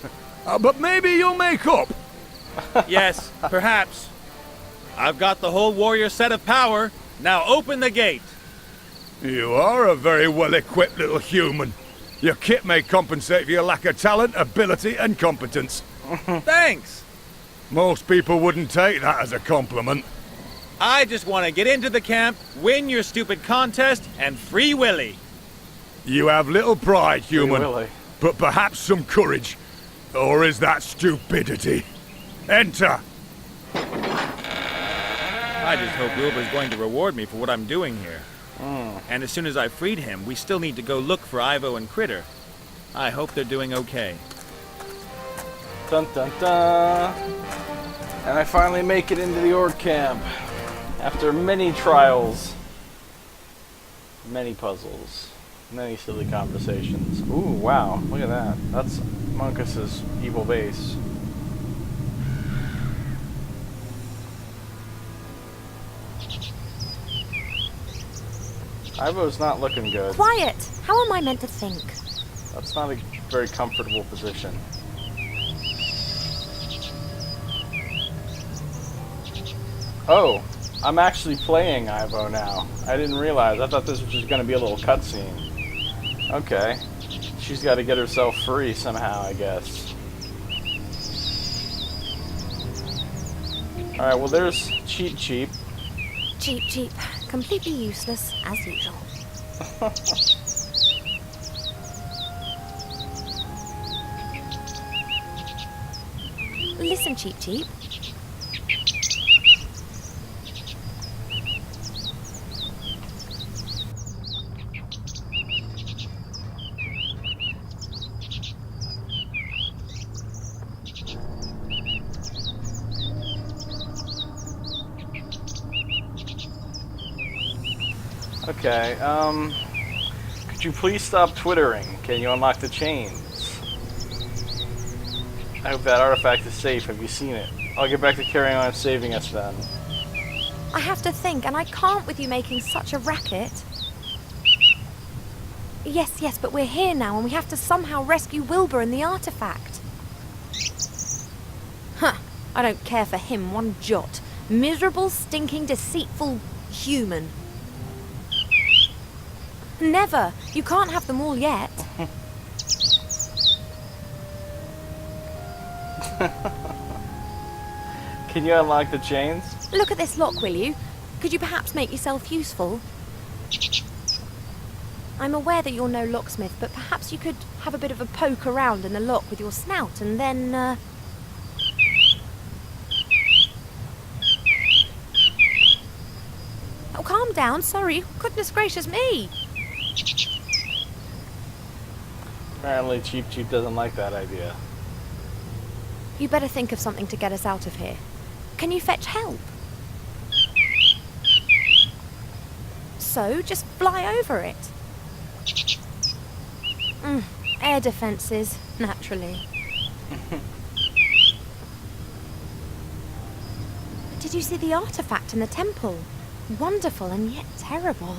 But maybe you'll make up. Yes, perhaps. I've got the whole warrior set of power. Now open the gate. You are a very well-equipped little human. Your kit may compensate for your lack of talent, ability, and competence. Thanks. Most people wouldn't take that as a compliment. I just want to get into the camp, win your stupid contest, and free Willy. You have little pride, human, Willy. but perhaps some courage. Or is that stupidity? Enter! I just hope Wilbur's going to reward me for what I'm doing here. And as soon as I've freed him, we still need to go look for Ivo and Critter. I hope they're doing okay. Dun dun dun. And I finally make it into the orc camp. After many trials. Many puzzles. Many silly conversations. Ooh, wow. Look at that. That's Monkus's evil base. Ivo's not looking good. Quiet! How am I meant to think? That's not a very comfortable position. Oh, I'm actually playing Ivo now. I didn't realize. I thought this was just going to be a little cutscene. Okay. She's got to get herself free somehow, I guess. Alright, well there's Cheap Cheap. Cheap. Completely useless, as usual. Listen, Cheap. Okay, could you please stop twittering? Can you unlock the chains? I hope that artifact is safe. Have you seen it? I'll get back to carrying on saving us then. I have to think, and I can't with you making such a racket. Yes, but we're here now, and we have to somehow rescue Wilbur and the artifact. Huh, I don't care for him one jot. Miserable, stinking, deceitful human. Never. You can't have them all yet. Can you unlock the chains? Look at this lock, will you? Could you perhaps make yourself useful? I'm aware that you're no locksmith, but perhaps you could have a bit of a poke around in the lock with your snout and then, Oh, calm down, sorry. Goodness gracious me! Apparently Cheap Cheap doesn't like that idea. You better think of something to get us out of here. Can you fetch help? So, just fly over it. Air defences, naturally. Did you see the artifact in the temple? Wonderful and yet terrible.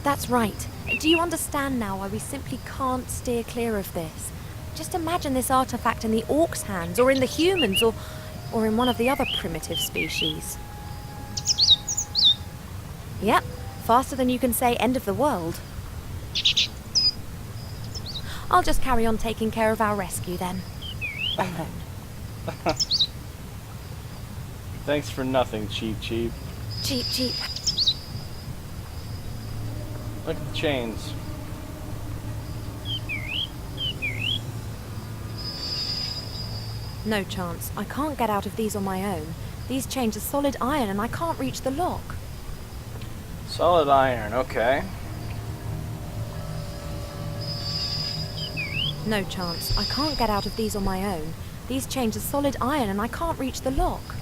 That's right. Do you understand now why we simply can't steer clear of this? Just imagine this artifact in the orcs' hands, or in the humans, or in one of the other primitive species. Yep, faster than you can say end of the world. I'll just carry on taking care of our rescue then. Alone. Thanks for nothing, Cheap Cheap. Cheap, cheap. Look at the chains. No chance. I can't get out of these on my own. These chains are solid iron and I can't reach the lock. Solid iron, okay. No chance. I can't get out of these on my own. These chains are solid iron and I can't reach the lock.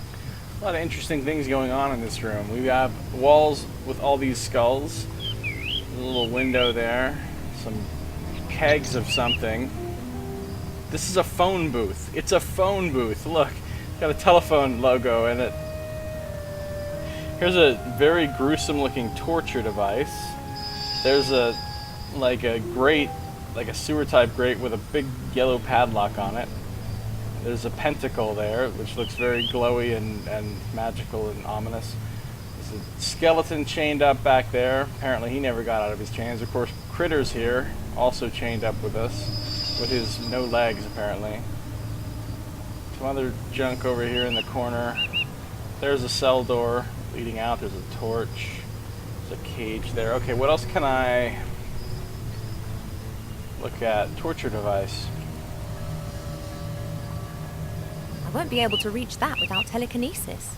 A lot of interesting things going on in this room. We have walls with all these skulls. A little window there. Some kegs of something. This is a phone booth. It's a phone booth. Look, it's got a telephone logo in it. Here's a very gruesome looking torture device. There's a grate, like a sewer type grate with a big yellow padlock on it. There's a pentacle there, which looks very glowy and magical and ominous. There's a skeleton chained up back there. Apparently he never got out of his chains. Of course, Critter's here, also chained up with us, with his no legs, apparently. Some other junk over here in the corner. There's a cell door leading out. There's a torch. There's a cage there. Okay, what else can I look at? Torture device. I won't be able to reach that without telekinesis.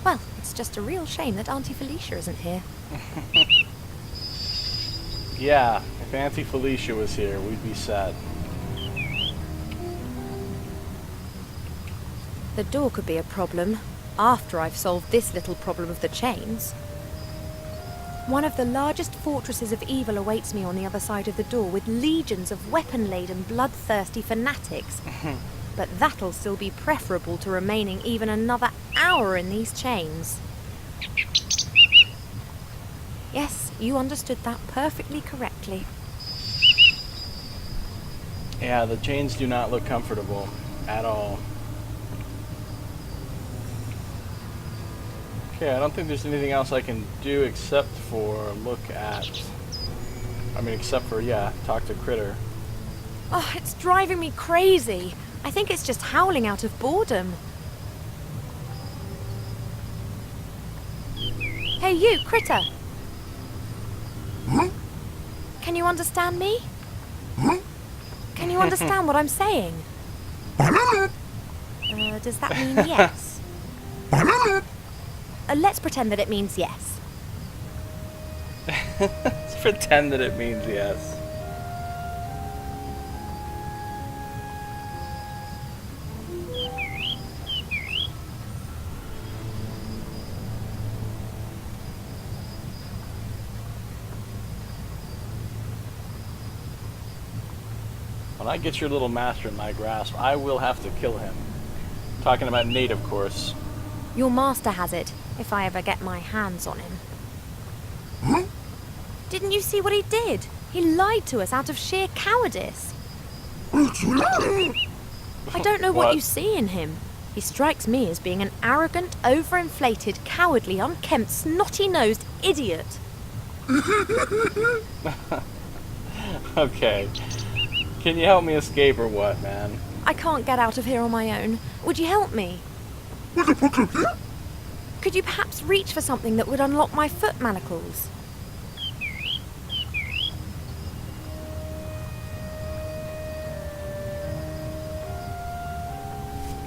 Well, it's just a real shame that Auntie Felicia isn't here. Yeah, if Auntie Felicia was here, we'd be sad. The door could be a problem after I've solved this little problem of the chains. One of the largest fortresses of evil awaits me on the other side of the door, with legions of weapon-laden, bloodthirsty fanatics. But that'll still be preferable to remaining even another hour in these chains. Yes, you understood that perfectly correctly. Yeah, the chains do not look comfortable at all. Okay, I don't think there's anything else I can do except for look at... except for, yeah, talk to Critter. Oh, it's driving me crazy. I think it's just howling out of boredom. Hey you, Critter! Can you understand me? Can you understand what I'm saying? Does that mean yes? Let's pretend that it means yes. Let's pretend that it means yes. When I get your little master in my grasp, I will have to kill him. Talking about Nate, of course. Your master has it, if I ever get my hands on him. Didn't you see what he did? He lied to us out of sheer cowardice. I don't know what you see in him. He strikes me as being an arrogant, overinflated, cowardly, unkempt, snotty-nosed idiot. Okay. Can you help me escape or what, man? I can't get out of here on my own. Would you help me? Could you perhaps reach for something that would unlock my foot manacles?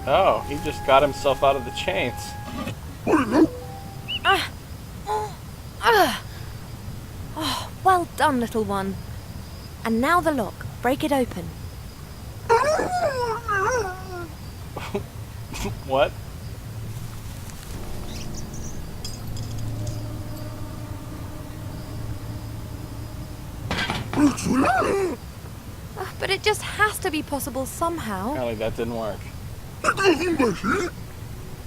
Oh, he just got himself out of the chains. Oh, well done, little one. And now the lock. Break it open. What? But it just has to be possible somehow. Apparently that didn't work.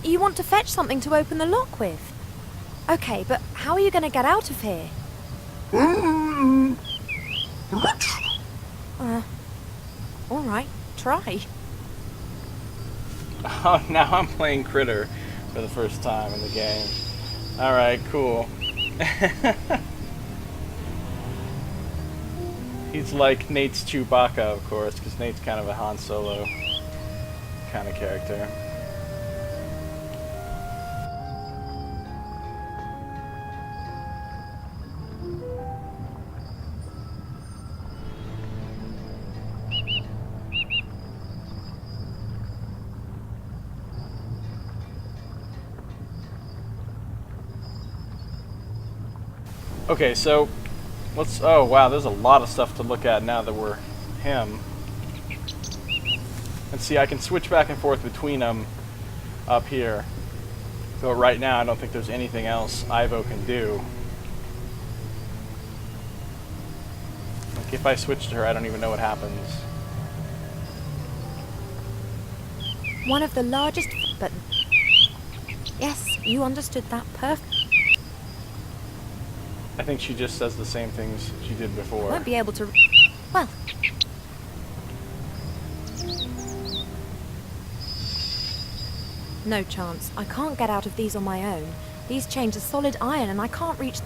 You want to fetch something to open the lock with? Okay, but how are you going to get out of here? All right, try. Oh, now I'm playing Critter for the first time in the game. Alright, cool. He's like Nate's Chewbacca, of course, because Nate's kind of a Han Solo kind of character. Okay, so let's. Oh wow, there's a lot of stuff to look at now that we're him. And see, I can switch back and forth between them up here. So right now, I don't think there's anything else Ivo can do. Like if I switch to her, I don't even know what happens. One of the largest... But... Yes, you understood that perfect. I think she just says the same things she did before. Won't be able to... Well... No chance. I can't get out of these on my own. These chains are solid iron and I can't reach...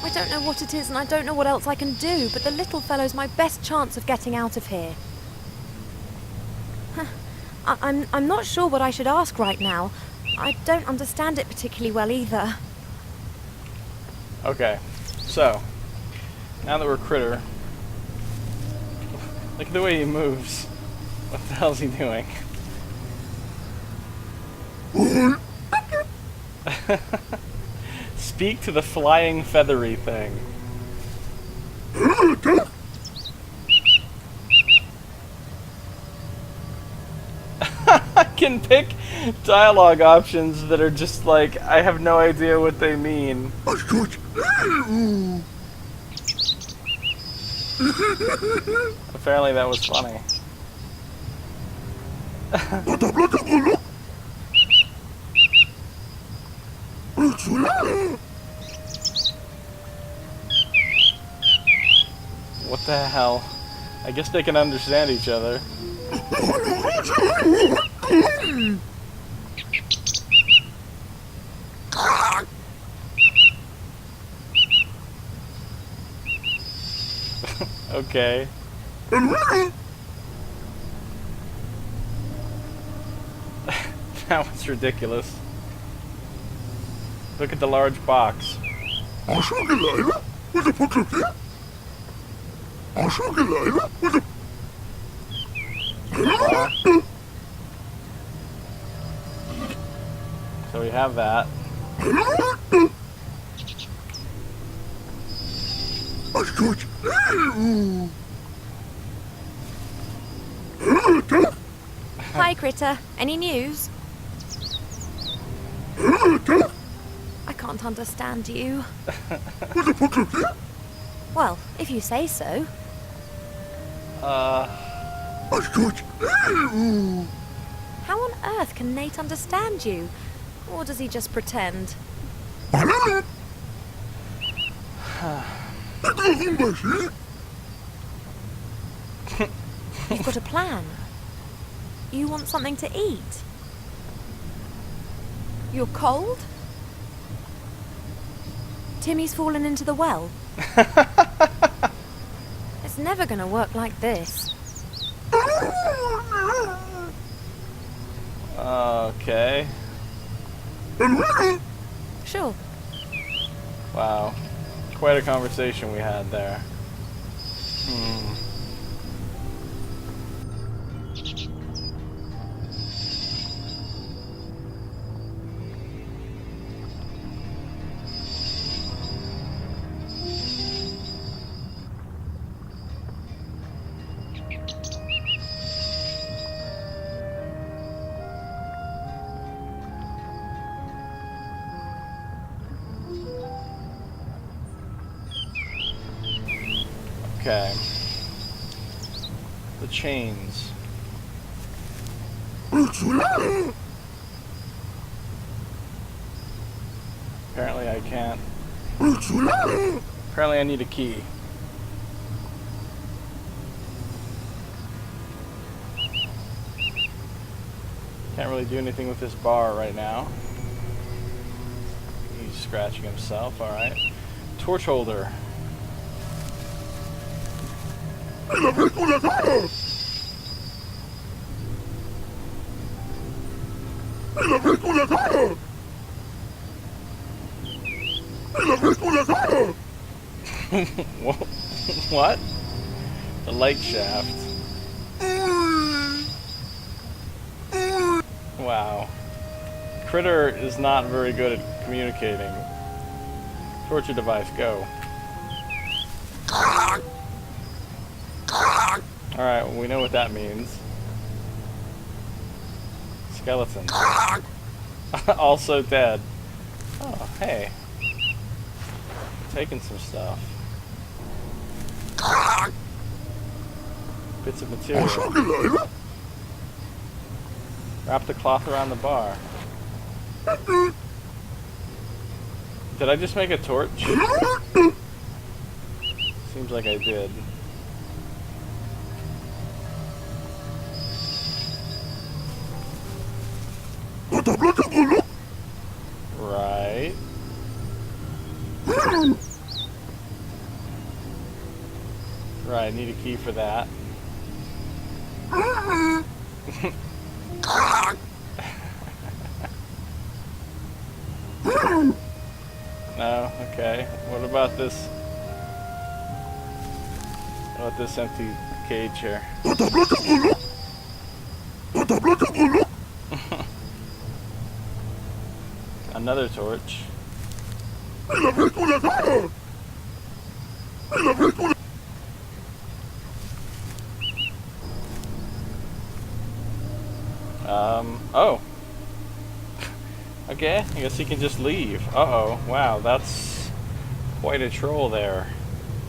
I don't know what it is and I don't know what else I can do, but the little fellow's my best chance of getting out of here. I'm not sure what I should ask right now. I don't understand it particularly well either. Okay, so now that we're Critter, look at the way he moves. What the hell's he doing? Speak to the flying feathery thing. I can pick dialogue options that are just like, I have no idea what they mean. Apparently that was funny. What the hell? I guess they can understand each other. Okay. That was ridiculous. Look at the large box. So we have that. Hi, Critter. Any news? I can't understand you. Well, if you say so. How on earth can Nate understand you? Or does he just pretend? You've got a plan. You want something to eat? You're cold? Timmy's fallen into the well. It's never gonna work like this. Okay. Sure. Wow. Quite a conversation we had there. Okay. The chains. Apparently I can't. Apparently I need a key. Can't really do anything with this bar right now. He's scratching himself, alright. Torch holder. What? The light shaft. Wow. Critter is not very good at communicating. Torture device, go. Alright, well, we know what that means. Skeleton. Also dead. Oh, hey. Taking some stuff. Bits of material. Wrap the cloth around the bar. Did I just make a torch? Seems like I did. Right. Right, need a key for that. No, okay. What about this? What about this empty cage here? Another torch. Oh. Okay, I guess he can just leave. Uh-oh, wow, that's quite a troll there.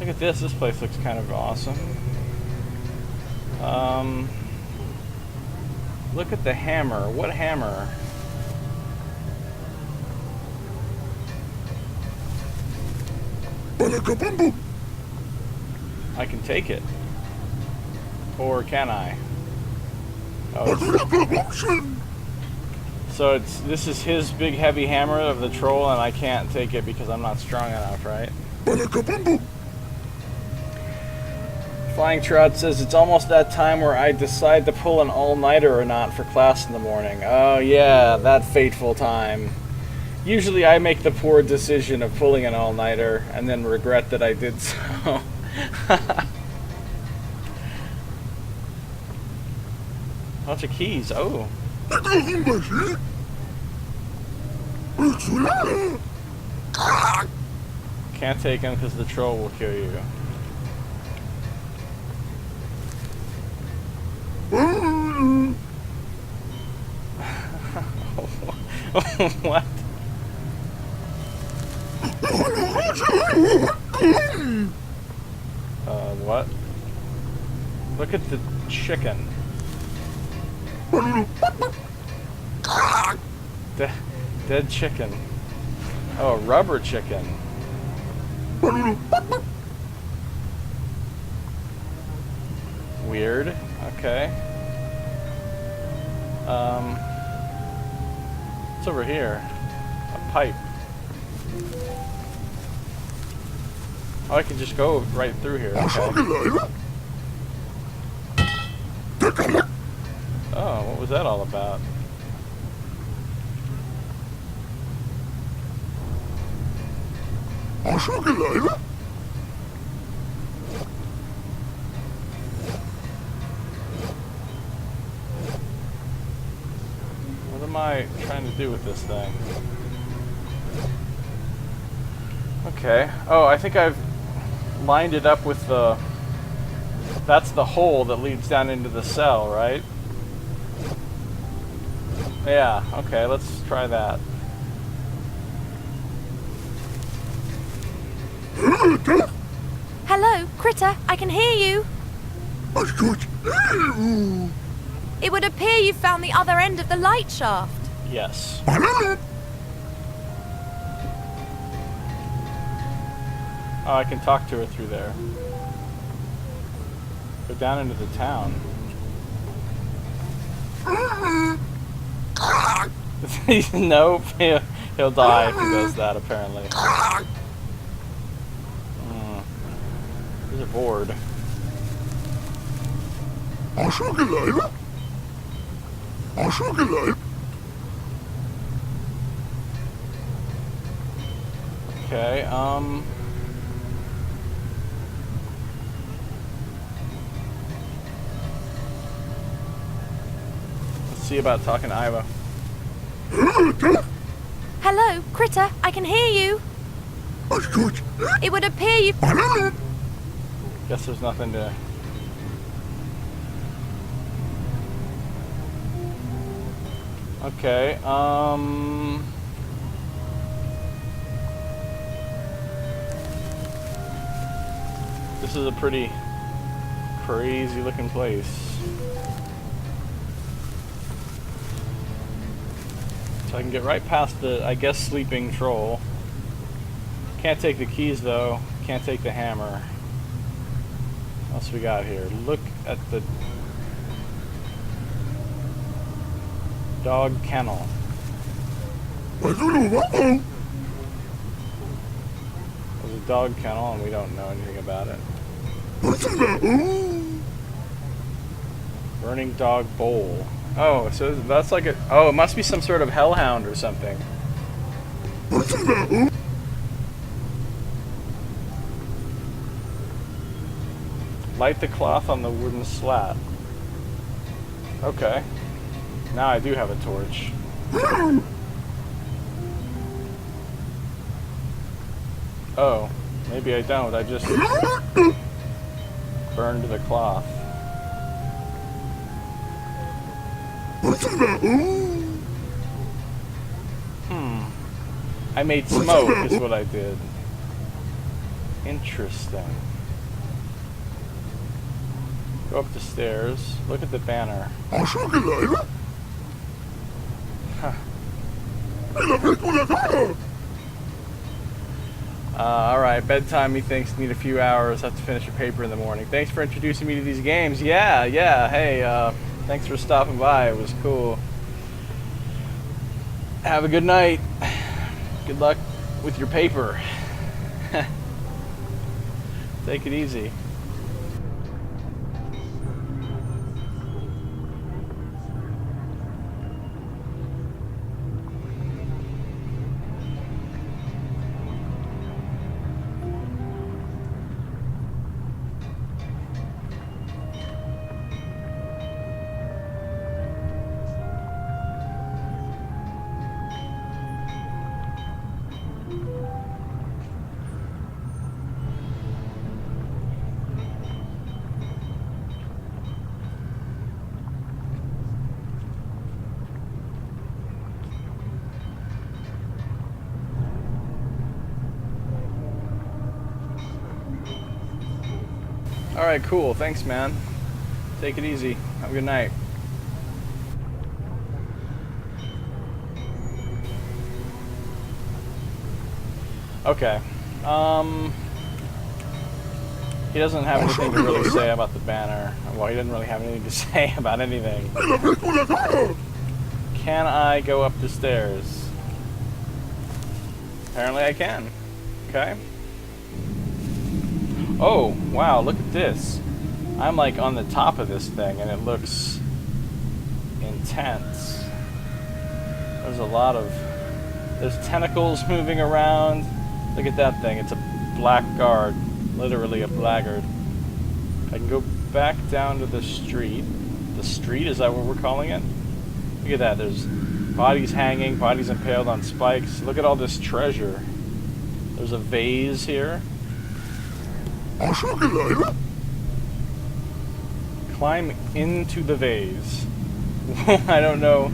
Look at this place looks kind of awesome. Look at the hammer. What hammer? I can take it. Or can I? Oh, so this is his big heavy hammer of the troll, and I can't take it because I'm not strong enough, right? Flying Trout says it's almost that time where I decide to pull an all-nighter or not for class in the morning. Oh yeah, that fateful time. Usually I make the poor decision of pulling an all-nighter and then regret that I did so. Bunch of keys. Oh. Can't take him because the troll will kill you. What? What? Look at the chicken. Dead chicken. Oh, a rubber chicken. Weird. Okay. What's over here? A pipe. Oh, I can just go right through here. Okay. Oh, what was that all about? What am I trying to do with this thing? Okay. Oh, I think I've lined it up with the... That's the hole that leads down into the cell, right? Yeah, okay, let's try that. Hello, Critter, I can hear you. It would appear you found the other end of the light shaft. Yes. Oh, I can talk to her through there. Go down into the town. Nope, he'll die if he does that, apparently. There's a board. Okay, let's see about talking to Iva. Hello, Critter, I can hear you. It would appear you... Guess there's nothing to... Okay, this is a pretty crazy looking place. So I can get right past the, I guess, sleeping troll. Can't take the keys though, can't take the hammer. What else we got here? Look at the dog kennel. There's a dog kennel and we don't know anything about it. Burning dog bowl. Oh, so that's like a... Oh, it must be some sort of hellhound or something. Light the cloth on the wooden slat. Okay. Now I do have a torch. Oh, maybe I don't. I just burned the cloth. I made smoke is what I did. Interesting. Go up the stairs. Look at the banner. Huh. Alright, bedtime methinks need a few hours. Have to finish a paper in the morning. Thanks for introducing me to these games. Yeah, hey, thanks for stopping by. It was cool. Have a good night. Good luck with your paper. Take it easy. Alright, cool. Thanks, man. Take it easy. Have a good night. Okay. He doesn't have anything to really say about the banner. Well, he didn't really have anything to say about anything. Can I go up the stairs? Apparently I can. Okay. Oh, wow, look at this. I'm like on the top of this thing and it looks intense. There's a lot of... There's tentacles moving around. Look at that thing. It's a blackguard. Literally a blackguard. I can go back down to the street. The street? Is that what we're calling it? Look at that. There's bodies hanging, bodies impaled on spikes. Look at all this treasure. There's a vase here. Climb into the vase. I don't know.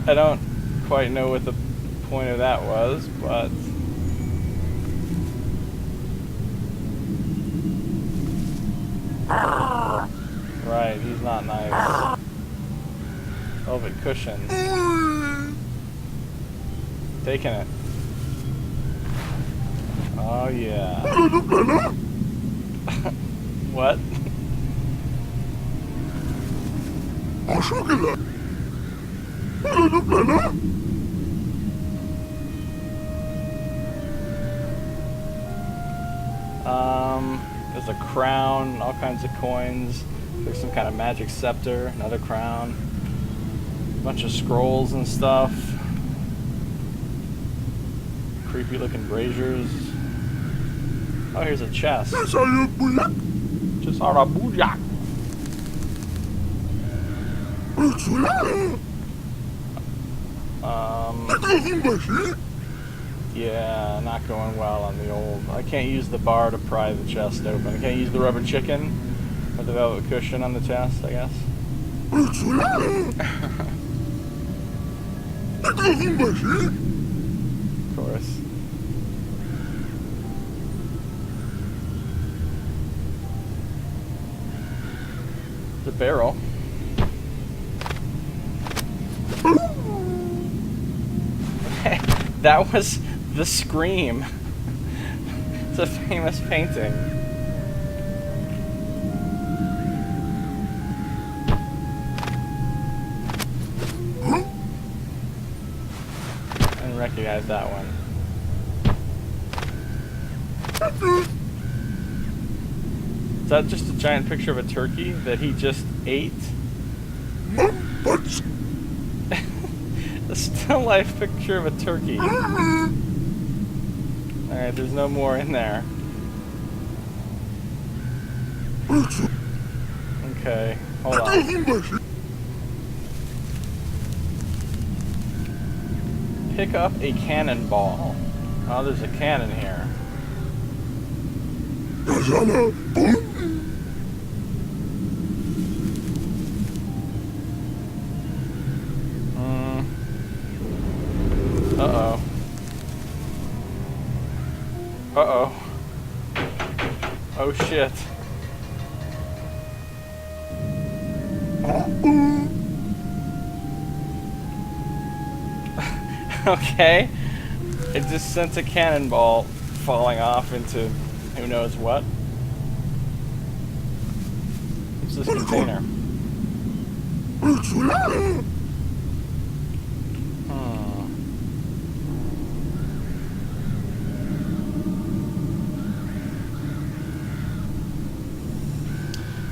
I don't quite know what the point of that was, but... Right, he's not nice. Velvet cushion. Taking it. Oh yeah. What? There's a crown, all kinds of coins. There's some kind of magic scepter, another crown. A bunch of scrolls and stuff. Creepy looking braziers. Oh, here's a chest. Just on a booyah. Yeah, not going well on the old... I can't use the bar to pry the chest open. I can't use the rubber chicken or the velvet cushion on the chest, I guess. Of course. The barrel. That was the scream. It's a famous painting. I didn't recognize that one. Is that just a giant picture of a turkey that he just ate? A still life picture of a turkey. Alright, there's no more in there. Okay, hold on. Pick up a cannonball. Oh, there's a cannon here. Uh-oh. Uh-oh. Oh, shit. Okay. It just sent a cannonball falling off into who knows what. What's this container?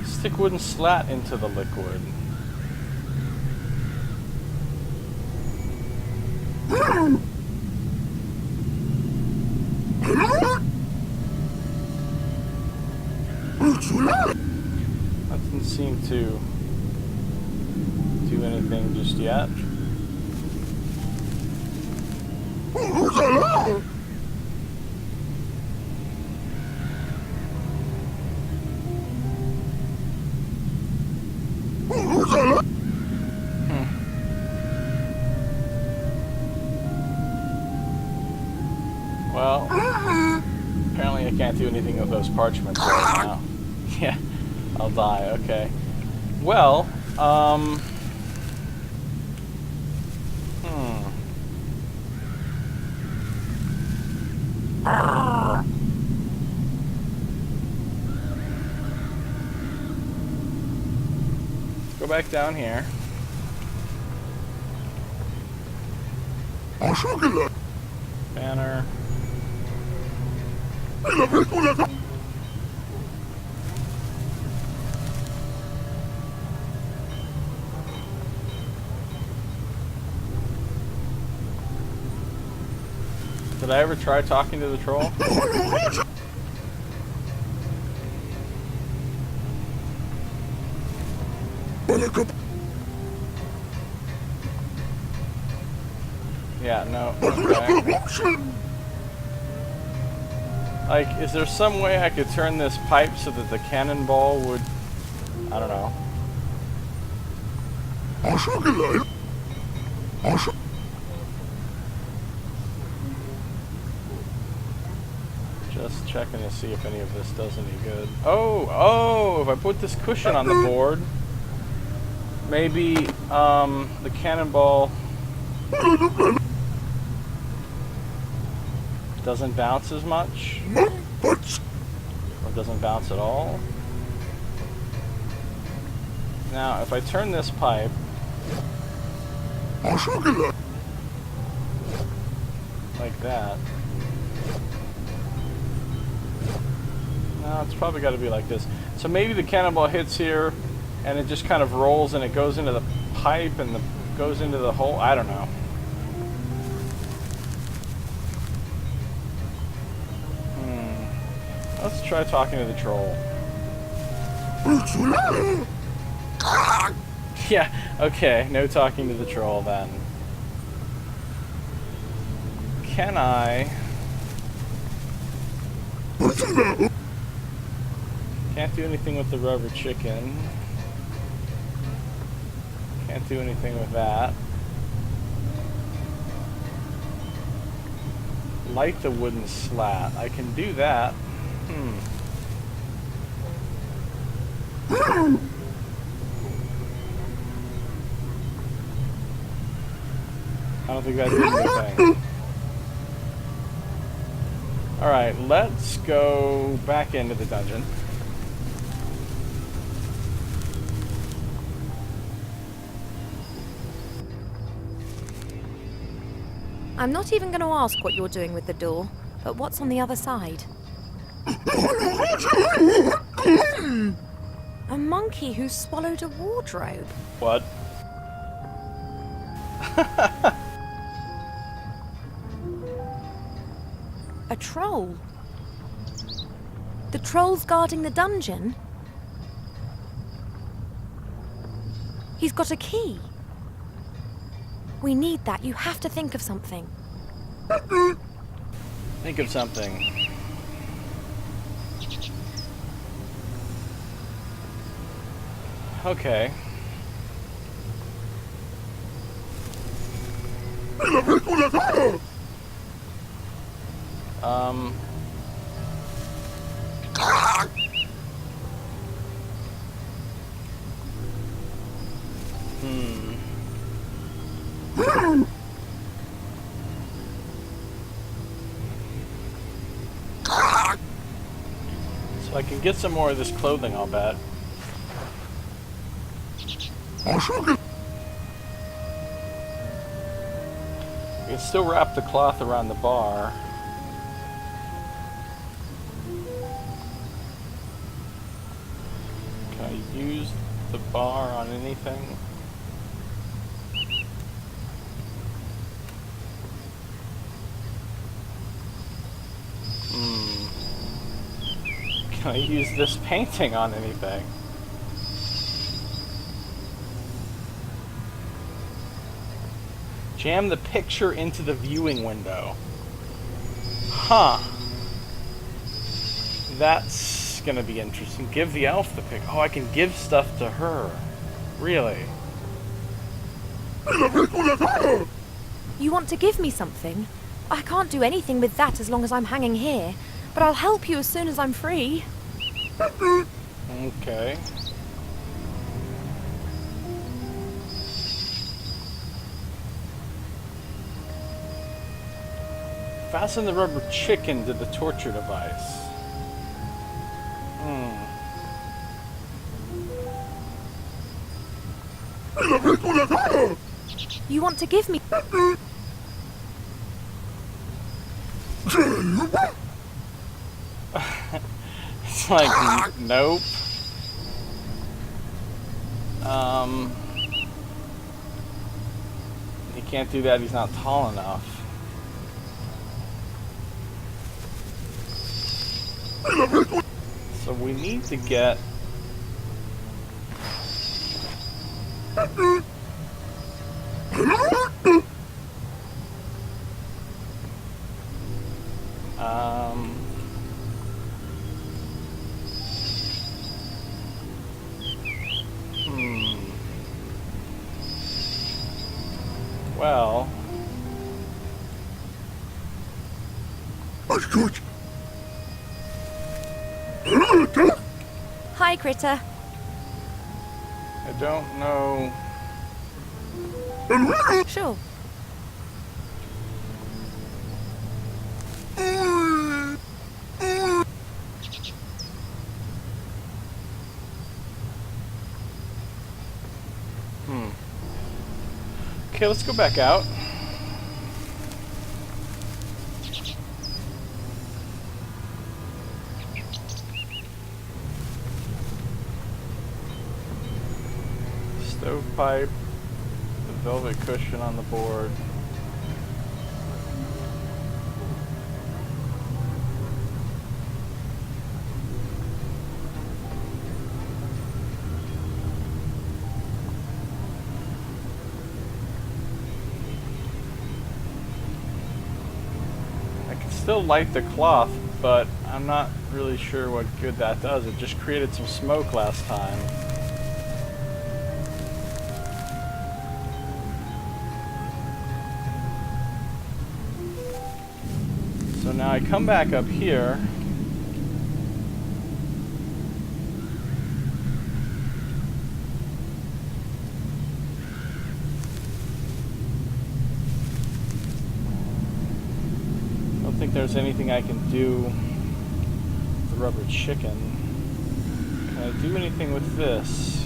Stick wooden slat into the liquid. That doesn't seem to do anything just yet. Well, apparently I can't do anything with those parchments right now. Yeah, I'll die, okay. Well, Let's go back down here. Banner. Did I ever try talking to the troll? Yeah, no. Okay. Like, is there some way I could turn this pipe so that the cannonball would... I don't know. Just checking to see if any of this does any good. Oh, if I put this cushion on the board, maybe the cannonball doesn't bounce as much, or doesn't bounce at all. Now, if I turn this pipe, like that. No, it's probably got to be like this. So maybe the cannonball hits here, and it just kind of rolls, and it goes into the pipe, and goes into the hole. I don't know. Let's try talking to the troll. Yeah, okay, no talking to the troll then. Can I... Can't do anything with the rubber chicken. Can't do anything with that. Light the wooden slat. I can do that. I don't think that did anything. Alright, let's go back into the dungeon. I'm not even going to ask what you're doing with the door, but what's on the other side? A monkey who swallowed a wardrobe. What? A troll. The troll's guarding the dungeon. He's got a key. We need that. You have to think of something. Think of something. Okay. So I can get some more of this clothing, I'll bet. You can still wrap the cloth around the bar. Can I use the bar on anything? Can I use this painting on anything? Jam the picture into the viewing window. Huh. That's gonna be interesting. Give the elf the pic. Oh, I can give stuff to her. Really? You want to give me something? I can't do anything with that as long as I'm hanging here, but I'll help you as soon as I'm free. Okay. Fasten the rubber chicken to the torture device. You want to give me... It's like, nope. He can't do that, he's not tall enough. So we need to get... Well... Hi, Critter. I don't know... Sure. Okay, let's go back out. Stovepipe, the velvet cushion on the board. I can still light the cloth, but I'm not really sure what good that does. It just created some smoke last time. So now I come back up here. I don't think there's anything I can do with the rubber chicken. Can I do anything with this?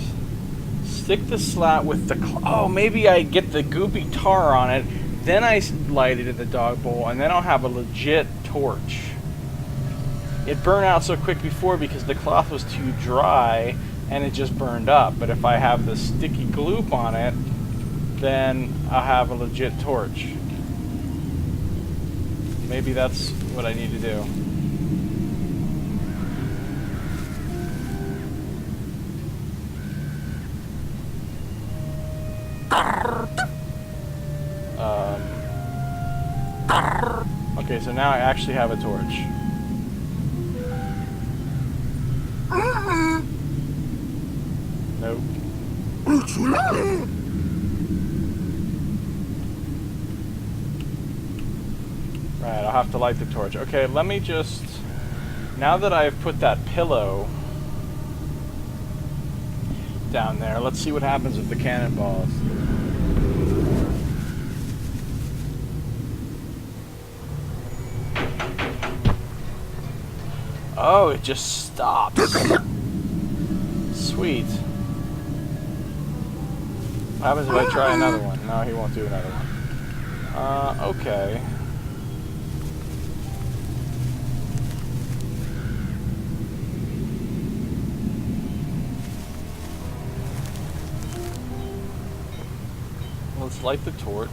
Stick the slat with the... Oh, maybe I get the goopy tar on it. Then I light it in the dog bowl, and then I'll have a legit torch. It burned out so quick before because the cloth was too dry, and it just burned up. But if I have the sticky gloop on it, then I'll have a legit torch. Maybe that's what I need to do. Okay, so now I actually have a torch. Nope. Right, I'll have to light the torch. Okay, let me just... Now that I've put that pillow down there, let's see what happens with the cannonballs. Oh, it just stops. Sweet. What happens if I try another one? No, he won't do another one. Okay. Let's light the torch.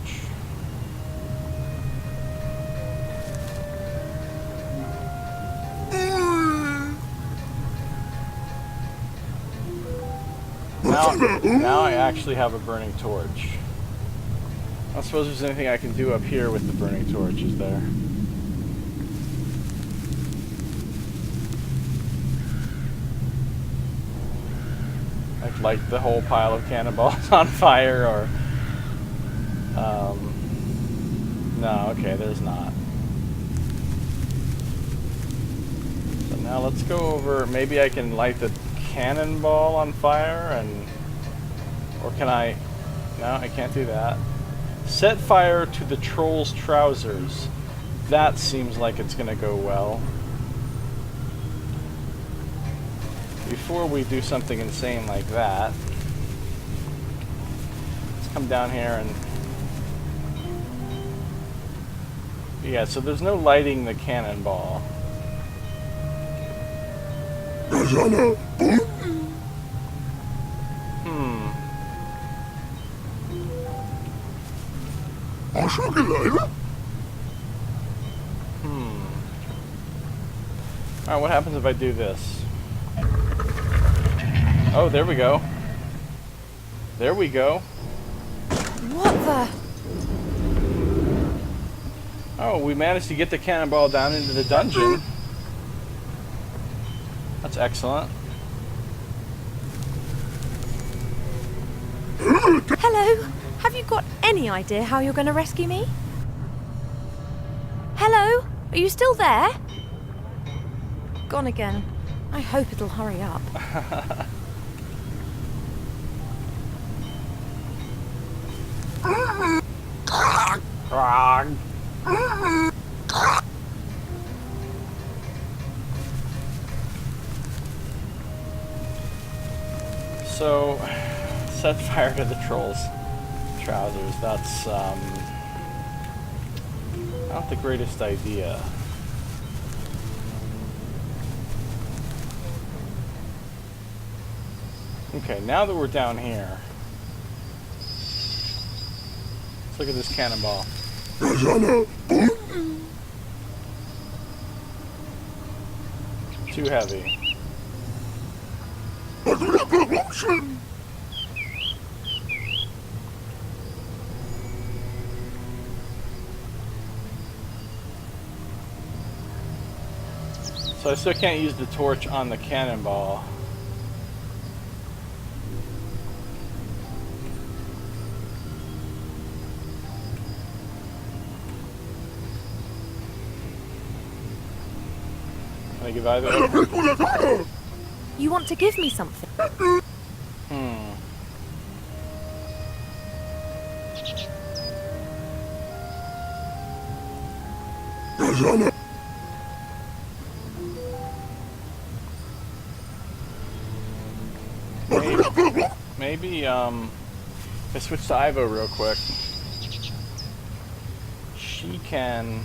Now I actually have a burning torch. I don't suppose there's anything I can do up here with the burning torch, is there? Like light the whole pile of cannonballs on fire, or... no, okay, there's not. So now let's go over, maybe I can light the cannonball on fire, and... Or can I... No, I can't do that. Set fire to the troll's trousers. That seems like it's gonna go well. Before we do something insane like that, let's come down here and... Yeah, so there's no lighting the cannonball. Alright, what happens if I do this? Oh, there we go. There we go. What the? Oh, we managed to get the cannonball down into the dungeon. That's excellent. Hello? Have you got any idea how you're going to rescue me? Hello? Are you still there? Gone again. I hope it'll hurry up. Frog. So, set fire to the troll's trousers. That's not the greatest idea. Okay, now that we're down here, let's look at this cannonball. Too heavy. So I still can't use the torch on the cannonball. Can I give either? You want to give me something? Maybe, I switch to Ivo real quick. She can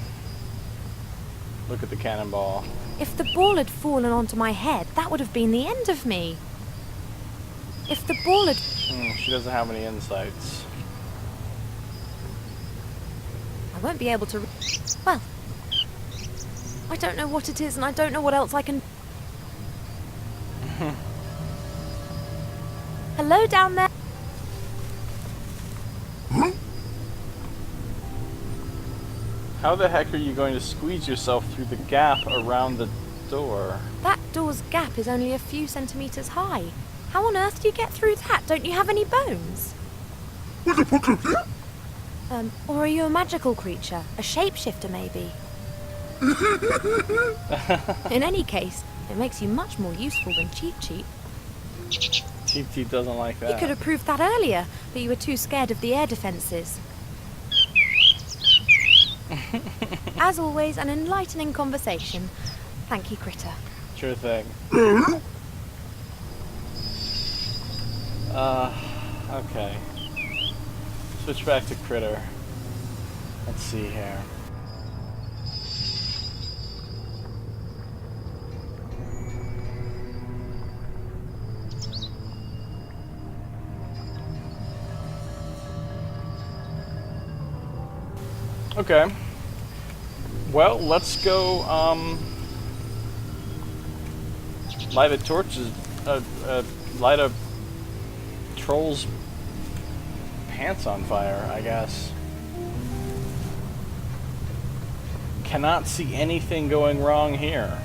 look at the cannonball. If the ball had fallen onto my head, that would have been the end of me. If the ball had... She doesn't have any insights. I won't be able to... Well, I don't know what it is, and I don't know what else I can... Hello down there? How the heck are you going to squeeze yourself through the gap around the door? That door's gap is only a few centimeters high. How on earth do you get through that? Don't you have any bones? Or are you a magical creature? A shapeshifter, maybe? In any case, it makes you much more useful than Cheap Cheap. Cheap Cheap doesn't like that. You could have proved that earlier, but you were too scared of the air defenses. As always, an enlightening conversation. Thank you, Critter. Sure thing. Okay. Switch back to Critter. Let's see here. Okay. Well, let's go, light a torches, light a troll's pants on fire, I guess. Cannot see anything going wrong here.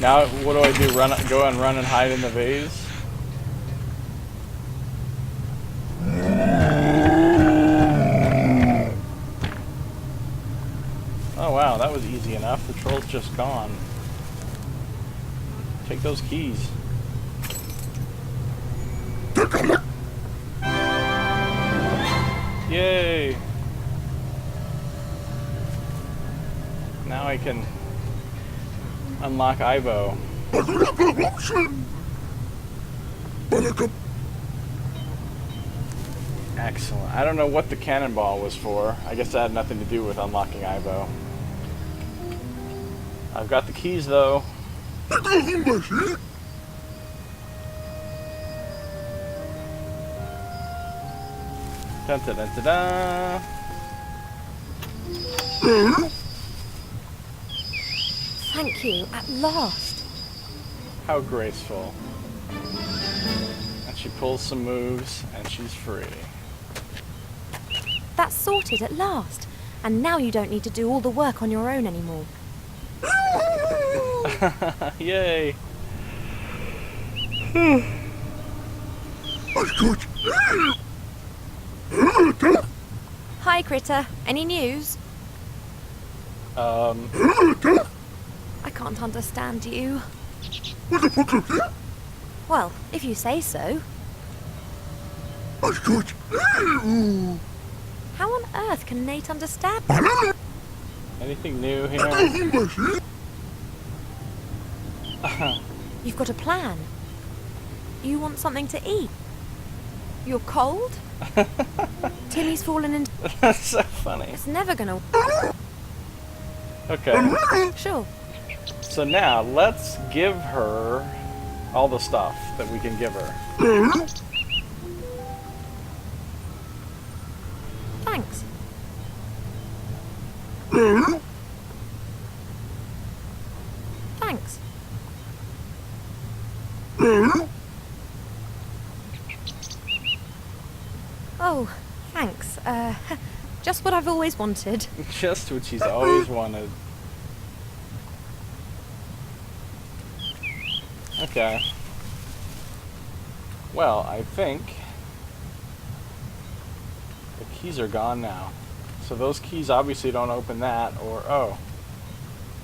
Now, what do I do? Go and run and hide in the vase? Oh wow, that was easy enough. The troll's just gone. Take those keys. Yay! I can unlock Ivo. Excellent. I don't know what the cannonball was for. I guess that had nothing to do with unlocking Ivo. I've got the keys though. Dun, dun, dun, dun, dun. Thank you, at last. How graceful. And she pulls some moves and she's free. That's sorted at last. And now you don't need to do all the work on your own anymore. Yay. Hi, Critter. Any news? I can't understand you. Well, if you say so. How on earth can Nate understand? Anything new here? You've got a plan. You want something to eat. You're cold? Timmy's fallen into... That's so funny. It's never gonna... Okay. Sure. So now, let's give her all the stuff that we can give her. Thanks. Thanks. Oh, thanks. Just what I've always wanted. Just what she's always wanted. Okay. Well, I think the keys are gone now. So those keys obviously don't open that, or oh.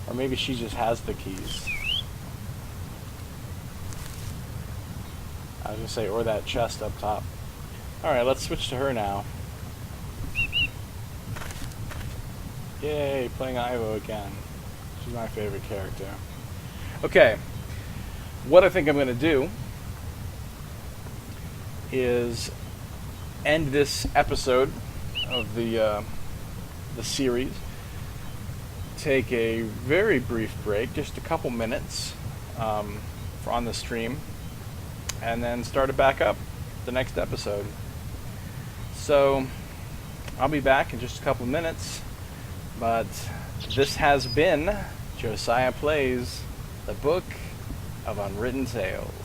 Or maybe she just has the keys. I was gonna say, or that chest up top. Alright, let's switch to her now. Yay, playing Ivo again. She's my favorite character. Okay, what I think I'm going to do is end this episode of the series. Take a very brief break, just a couple minutes on the stream, and then start it back up the next episode. So I'll be back in just a couple minutes, but this has been Josiah Plays the Book of Unwritten Tales.